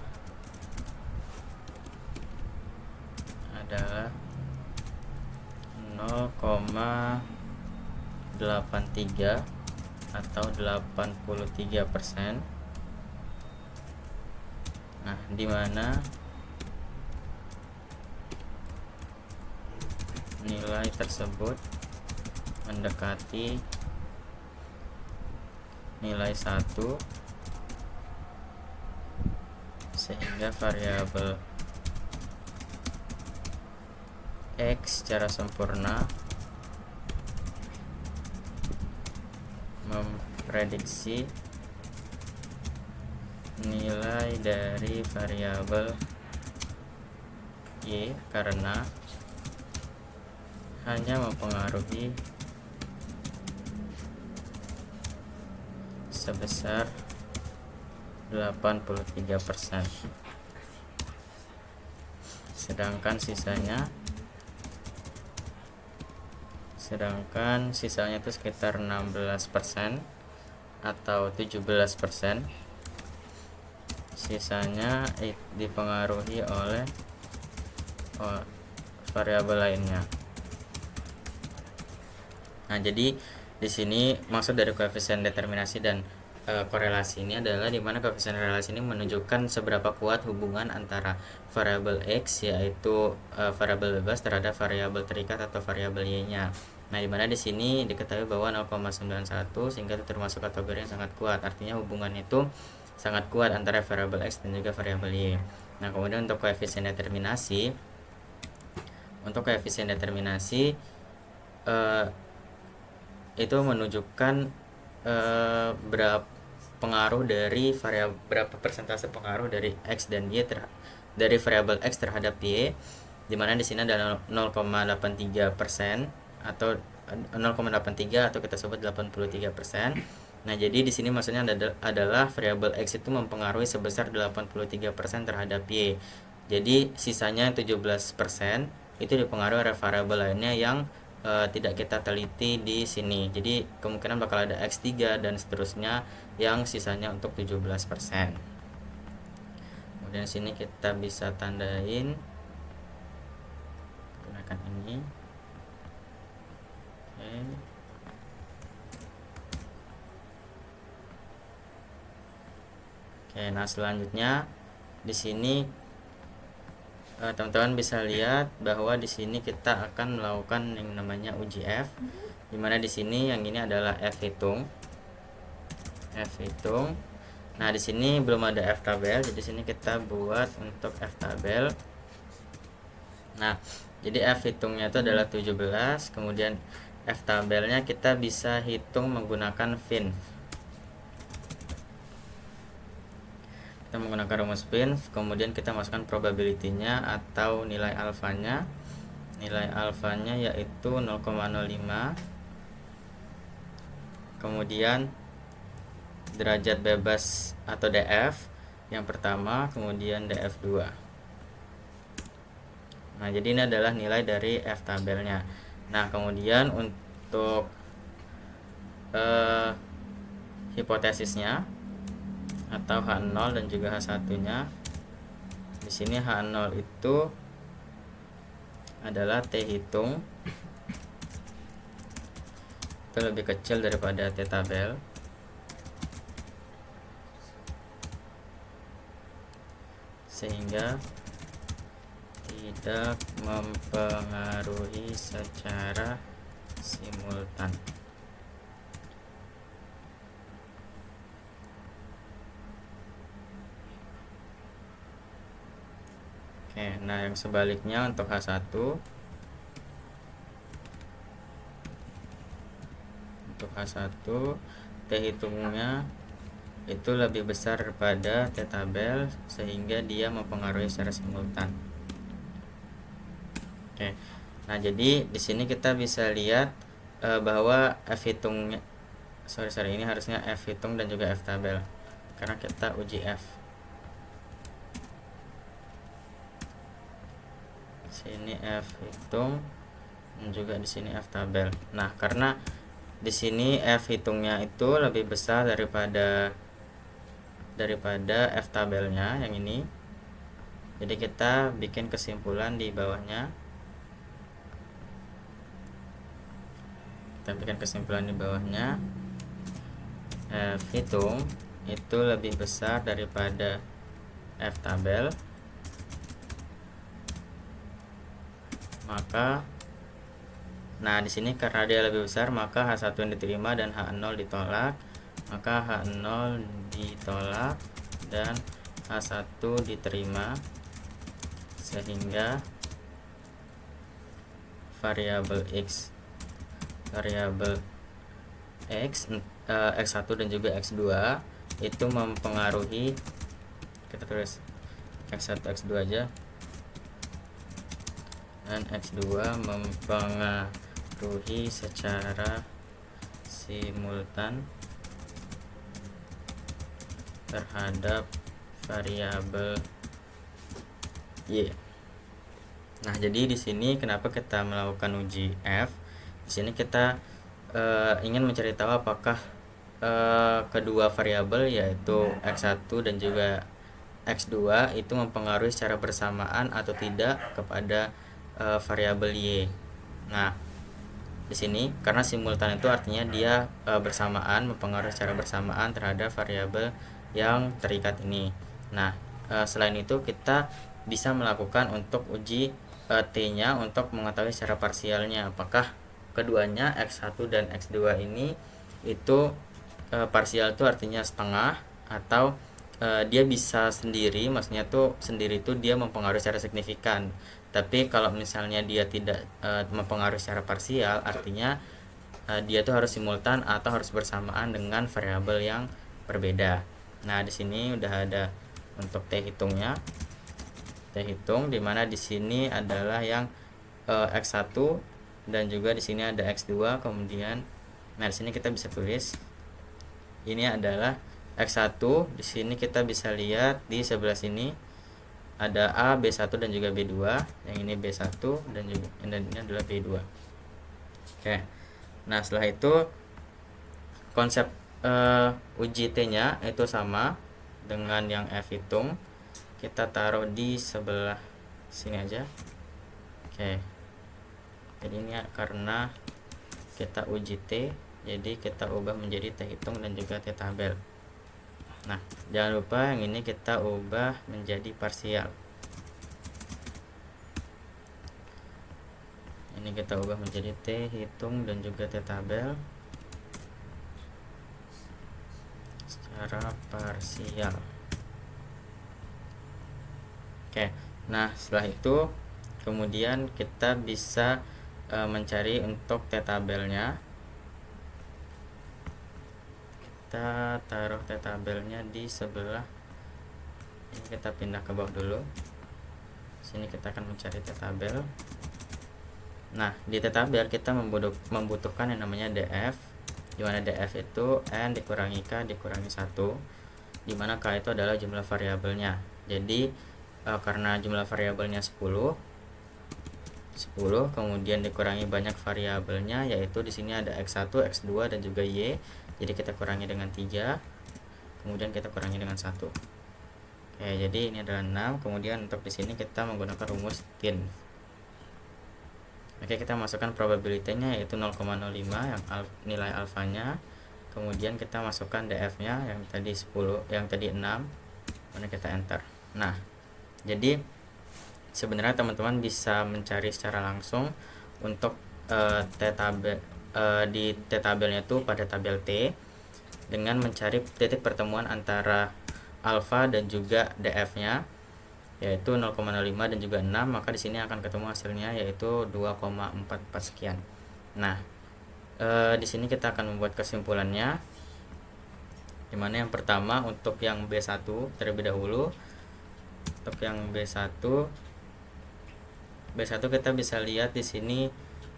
0,83 atau 83%. Nah, di mana nilai tersebut mendekati nilai 1, sehingga variabel X secara sempurna memprediksi nilai dari variabel Y karena hanya mempengaruhi sebesar 83%, sedangkan sisanya itu sekitar 16% atau 17%. Sisanya dipengaruhi oleh variabel lainnya. Nah, jadi di sini maksud dari koefisien determinasi dan korelasi ini adalah di mana koefisien relasi ini menunjukkan seberapa kuat hubungan antara variabel x, yaitu variabel bebas, terhadap variabel terikat atau variabel y-nya. Nah, di mana di sini diketahui bahwa 0,91 sehingga itu termasuk kategori yang sangat kuat. Artinya hubungan itu sangat kuat antara variabel x dan juga variabel y. Nah, kemudian untuk koefisien determinasi, itu menunjukkan berapa pengaruh dari berapa persentase pengaruh dari x dan y dari variabel x terhadap y, dimana di sini ada 0,83% atau 0,83 atau kita sebut 83%. Nah, jadi di sini maksudnya adalah variabel x itu mempengaruhi sebesar 83% terhadap y. Jadi sisanya 17% itu dipengaruhi oleh variabel lainnya yang tidak kita teliti di sini. Jadi kemungkinan bakal ada x3 dan seterusnya yang sisanya untuk 17%. Kemudian sini kita bisa tandain gunakan ini. Oke, nah selanjutnya di sini teman-teman bisa lihat bahwa di sini kita akan melakukan yang namanya uji F, dimana di sini yang ini adalah F hitung. Nah, di sini belum ada F tabel, jadi sini kita buat untuk F tabel. Nah, jadi F hitungnya itu adalah 17, kemudian F tabelnya kita bisa hitung menggunakan FINF. Kita menggunakan rumus FINF, kemudian kita masukkan probability-nya atau nilai alfanya. Nilai alfanya yaitu 0,05. Kemudian derajat bebas atau DF yang pertama, kemudian DF2. Nah, jadi ini adalah nilai dari F tabelnya. Nah, kemudian untuk hipotesisnya atau H0 dan juga H1-nya. Di sini H0 itu adalah T hitung. Itu lebih kecil daripada T tabel. Sehingga tidak mempengaruhi secara simultan. Oke, nah yang sebaliknya untuk H1, T hitungnya itu lebih besar daripada T tabel sehingga dia mempengaruhi secara simultan. Oke. Nah, jadi di sini kita bisa lihat bahwa F hitungnya ini harusnya F hitung dan juga F tabel karena kita uji F. Sini F hitung dan juga di sini F tabel. Nah, karena di sini F hitungnya itu lebih besar daripada F tabelnya yang ini. Jadi kita bikin kesimpulan di bawahnya. F hitung itu lebih besar daripada F tabel. Maka nah di sini karena dia lebih besar maka H1 yang diterima dan H0 ditolak. Maka H0 ditolak dan H1 diterima, sehingga variabel X X1 dan juga X2 itu mempengaruhi, kita tulis X1 X2 aja, dan X2 mempengaruhi secara simultan terhadap variabel Y. Nah, jadi di sini kenapa kita melakukan uji F? Di sini kita ingin mencari tahu apakah kedua variabel yaitu X1 dan juga X2 itu mempengaruhi secara bersamaan atau tidak kepada variabel Y. Nah, di sini, karena simultan itu artinya dia bersamaan, mempengaruhi secara bersamaan terhadap variabel yang terikat ini. Nah, selain itu kita bisa melakukan untuk uji T-nya untuk mengetahui secara parsialnya apakah keduanya X1 dan X2 ini itu parsial itu artinya setengah, atau dia bisa sendiri, maksudnya tuh sendiri itu dia mempengaruhi secara signifikan. Tapi kalau misalnya dia tidak mempengaruhi secara parsial, artinya dia tuh harus simultan atau harus bersamaan dengan variabel yang berbeda. Nah, di sini udah ada untuk T hitungnya. T hitung dimana di sini adalah yang X1 dan juga di sini ada X2, kemudian nah di sini kita bisa tulis ini adalah X1. Di sini kita bisa lihat di sebelah sini ada A, B1 dan juga B2. Yang ini B1 dan juga ini adalah B2. Oke. Nah, setelah itu konsep uji T-nya itu sama dengan yang F hitung. Kita taruh di sebelah sini aja. Oke. Jadi ini karena kita uji T, jadi kita ubah menjadi T hitung dan juga T tabel. Nah, jangan lupa yang ini kita ubah menjadi parsial. Ini kita ubah menjadi T hitung dan juga T tabel secara parsial. Oke. Nah, setelah itu kemudian kita bisa mencari untuk T tabelnya. Kita taruh T tabelnya di sebelah ini, kita pindah ke bawah dulu. Sini kita akan mencari T tabel. Nah, di T tabel kita membutuhkan yang namanya DF, dimana DF itu N dikurangi K dikurangi 1, dimana K itu adalah jumlah variabelnya. Jadi karena jumlah variabelnya 10, kemudian dikurangi banyak variabelnya, yaitu di sini ada X1, X2 dan juga Y. Jadi kita kurangi dengan 3, kemudian kita kurangi dengan 1. Oke, jadi ini adalah 6. Kemudian untuk di sini kita menggunakan rumus TIN. Oke, kita masukkan probability-nya yaitu 0,05 yang nilai alfanya. Kemudian kita masukkan DF-nya yang tadi 10, yang tadi 6. Kemudian kita enter. Nah, jadi sebenarnya teman-teman bisa mencari secara langsung untuk T tabel di T tabelnya itu pada tabel T dengan mencari titik pertemuan antara alfa dan juga DF-nya yaitu 0,05 dan juga 6, maka di sini akan ketemu hasilnya yaitu 2,44 sekian. Nah, di sini kita akan membuat kesimpulannya, dimana yang pertama untuk yang B1 terlebih dahulu. Untuk yang B1 kita bisa lihat di sini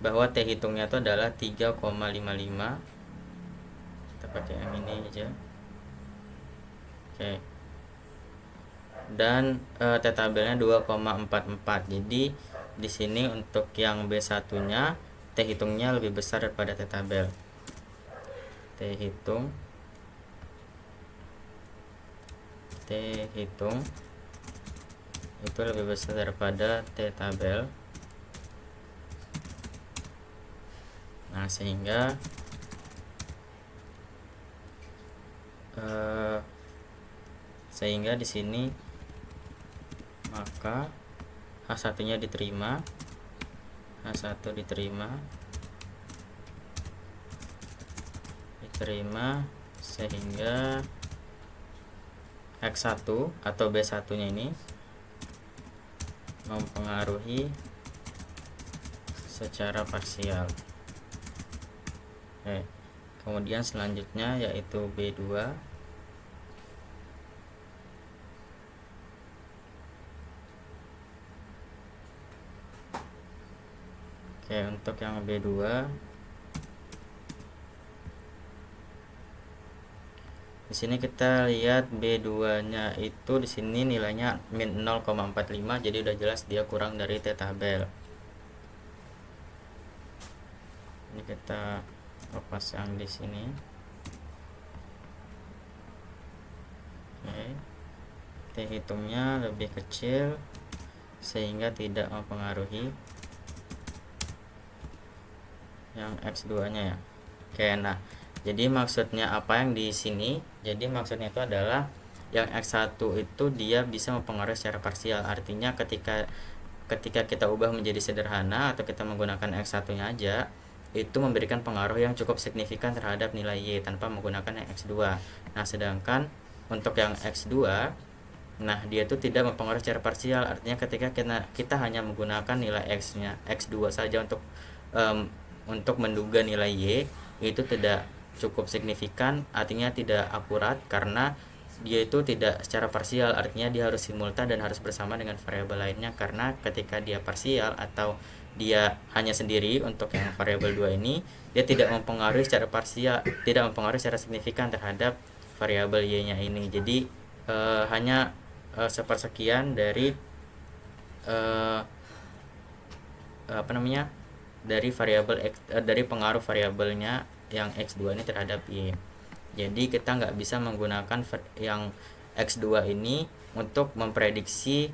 bahwa T hitungnya itu adalah 3,55. Kita pakai yang ini aja. Oke. Dan T tabelnya 2,44. Jadi di sini untuk yang B1-nya T hitungnya lebih besar daripada T tabel. T hitung itu lebih besar daripada T tabel. Nah, sehingga di sini maka H1-nya diterima, H1 diterima sehingga X1 atau B1-nya ini mempengaruhi secara parsial. Oke. Kemudian selanjutnya yaitu B2. Oke, untuk yang B2 di sini kita lihat B2-nya itu di sini nilainya min 0,45, jadi udah jelas dia kurang dari T tabel. Ini kita lepas yang di sini. Oke. T hitungnya lebih kecil sehingga tidak mempengaruhi. yang X2 nya ya. Oke, nah jadi maksudnya apa yang di sini, jadi maksudnya itu adalah yang X1 itu dia bisa mempengaruhi secara parsial. Artinya ketika kita ubah menjadi sederhana atau kita menggunakan X1 nya aja, itu memberikan pengaruh yang cukup signifikan terhadap nilai Y tanpa menggunakan yang X2. Nah sedangkan untuk yang X2, nah dia itu tidak mempengaruhi secara parsial. Artinya ketika kita hanya menggunakan nilai X-nya X2 saja untuk menduga nilai Y, itu tidak cukup signifikan, artinya tidak akurat karena dia itu tidak secara parsial, artinya dia harus simultan dan harus bersama dengan variabel lainnya. Karena ketika dia parsial atau dia hanya sendiri untuk yang variabel 2 ini, dia tidak mempengaruhi secara parsial, tidak mempengaruhi secara signifikan terhadap variabel Y-nya ini. Jadi hanya sepersekian dari dari variabel dari pengaruh variabelnya yang X2 ini terhadap Y. Jadi kita nggak bisa menggunakan yang X2 ini untuk memprediksi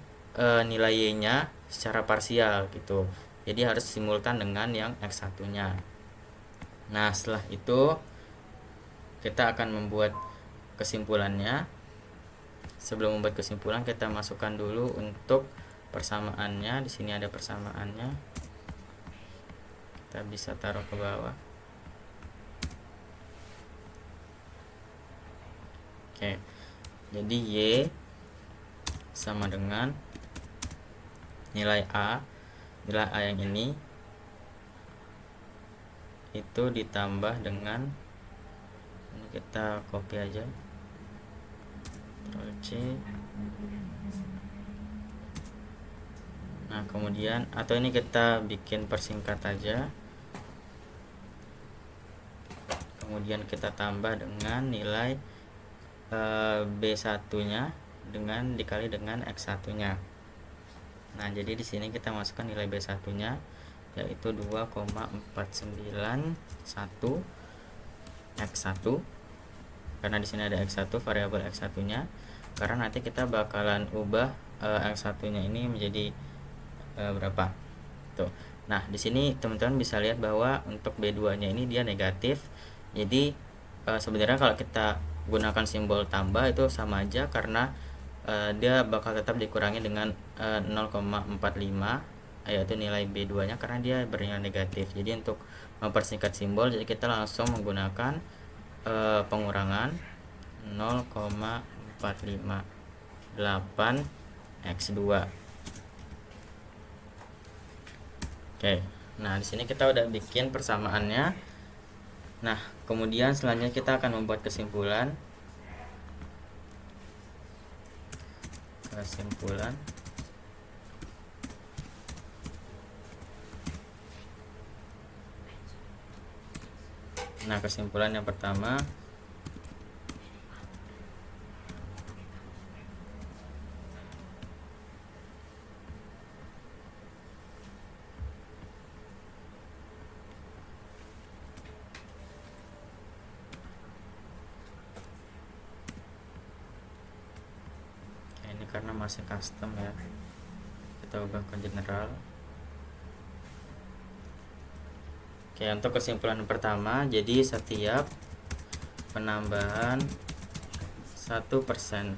nilai Y-nya secara parsial gitu. Jadi harus simultan dengan yang X1-nya. Nah, setelah itu kita akan membuat kesimpulannya. Sebelum membuat kesimpulan, kita masukkan dulu untuk persamaannya. Di sini ada persamaannya. Kita bisa taruh ke bawah. Oke, jadi Y sama dengan nilai A yang ini itu ditambah dengan, ini kita copy aja, Ctrl C. Nah kemudian, atau ini kita bikin persingkat aja, kemudian kita tambah dengan nilai B1 nya dengan dikali dengan X1 nya. Nah jadi di sini kita masukkan nilai B1 nya yaitu 2,491 X1, karena di sini ada X1, variabel X1 nya, karena nanti kita bakalan ubah X1 nya ini menjadi berapa tuh. Nah di sini teman-teman bisa lihat bahwa untuk B2 nya ini dia negatif. Jadi sebenarnya kalau kita gunakan simbol tambah itu sama aja, karena dia bakal tetap dikurangi dengan 0,45 yaitu nilai B2 nya, karena dia bernilai negatif. Jadi untuk mempersingkat simbol, jadi kita langsung menggunakan pengurangan 0,458 X2. Oke, nah di sini kita udah bikin persamaannya. Nah, kemudian selanjutnya kita akan membuat kesimpulan. Nah, kesimpulan yang pertama, ini karena masih custom ya, kita ubah ke general. Oke, untuk kesimpulan pertama, jadi setiap penambahan 1%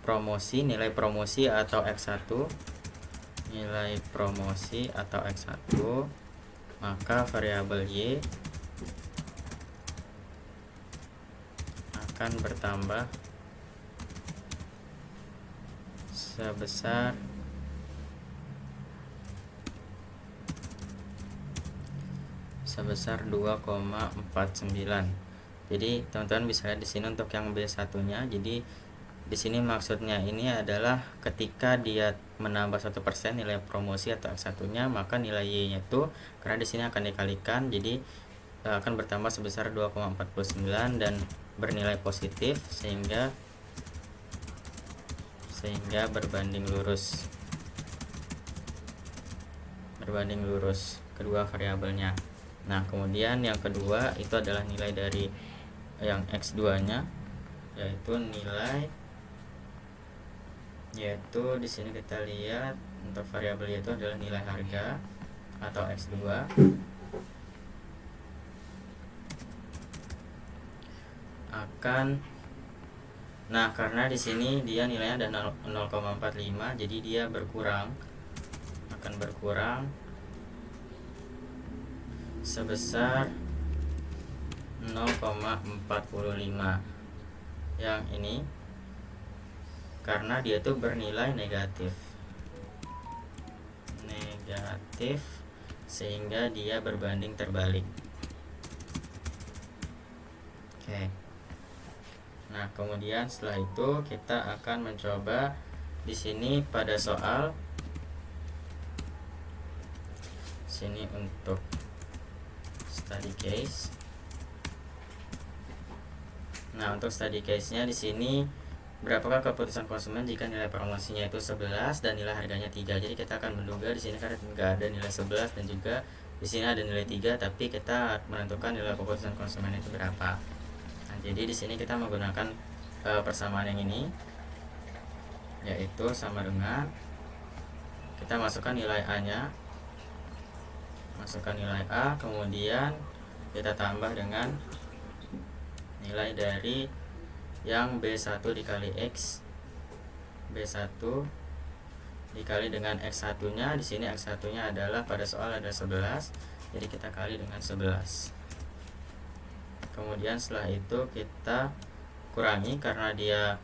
promosi, nilai promosi atau X1, maka variabel Y akan bertambah sebesar 2,49. Jadi teman-teman bisa lihat di sini untuk yang B1-nya. Jadi di sini maksudnya ini adalah ketika dia menambah 1% nilai promosi atau X1-nya, maka nilai Y-nya itu, karena di sini akan dikalikan, jadi akan bertambah sebesar 2,49 dan bernilai positif, sehingga berbanding lurus kedua variabelnya. Nah kemudian yang kedua itu adalah nilai dari yang X2 nya, yaitu di sini kita lihat untuk variabel itu adalah nilai harga. atau X2 akan, nah karena di sini dia nilainya ada 0,45, jadi dia akan berkurang sebesar 0,45 yang ini, karena dia tuh bernilai negatif sehingga dia berbanding terbalik. Oke. Nah, kemudian setelah itu kita akan mencoba di sini pada soal sini untuk study case. Nah, untuk study case-nya di sini berapakah keputusan konsumen jika nilai promosinya itu 11 dan nilai harganya 3. Jadi kita akan menduga di sini karena nggak ada nilai 11 dan juga di sini ada nilai 3, tapi kita menentukan nilai keputusan konsumen itu berapa. Nah, jadi di sini kita menggunakan persamaan yang ini, yaitu sama dengan kita masukkan nilai A-nya, kemudian kita tambah dengan nilai dari yang B1 dikali X, B1 dikali dengan X1 nya. Di sini X1 nya adalah pada soal ada 11, jadi kita kali dengan 11. Kemudian setelah itu kita kurangi karena dia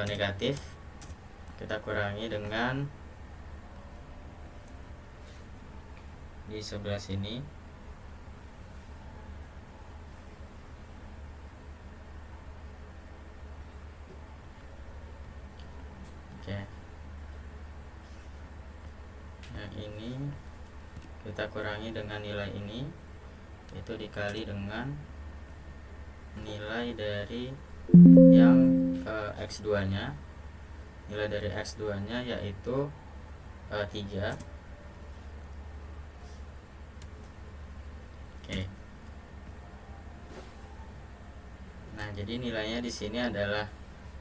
negatif, kita kurangi dengan di sebelah sini. Oke. Yang ini kita kurangi dengan nilai ini, itu dikali dengan nilai dari yang X2 nya. Nilai dari X2 nya yaitu 3. Oke. Nah, jadi nilainya di sini adalah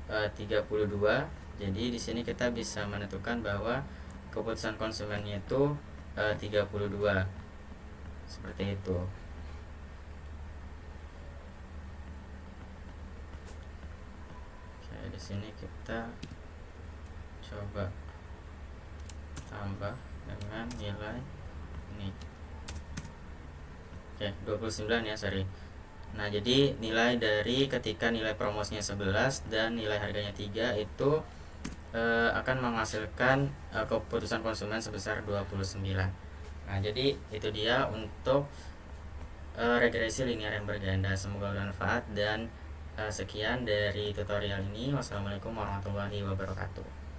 32. Jadi di sini kita bisa menentukan bahwa keputusan konsumennya itu 32. Seperti itu. Oke, di sini kita coba tambah dengan nilai ini. Oke, 29 ya, sorry. Nah, jadi nilai dari ketika nilai promosinya 11 dan nilai harganya 3 itu akan menghasilkan keputusan konsumen sebesar 29. Nah, jadi itu dia untuk regresi linear yang berganda. Semoga bermanfaat dan sekian dari tutorial ini. Wassalamualaikum warahmatullahi wabarakatuh.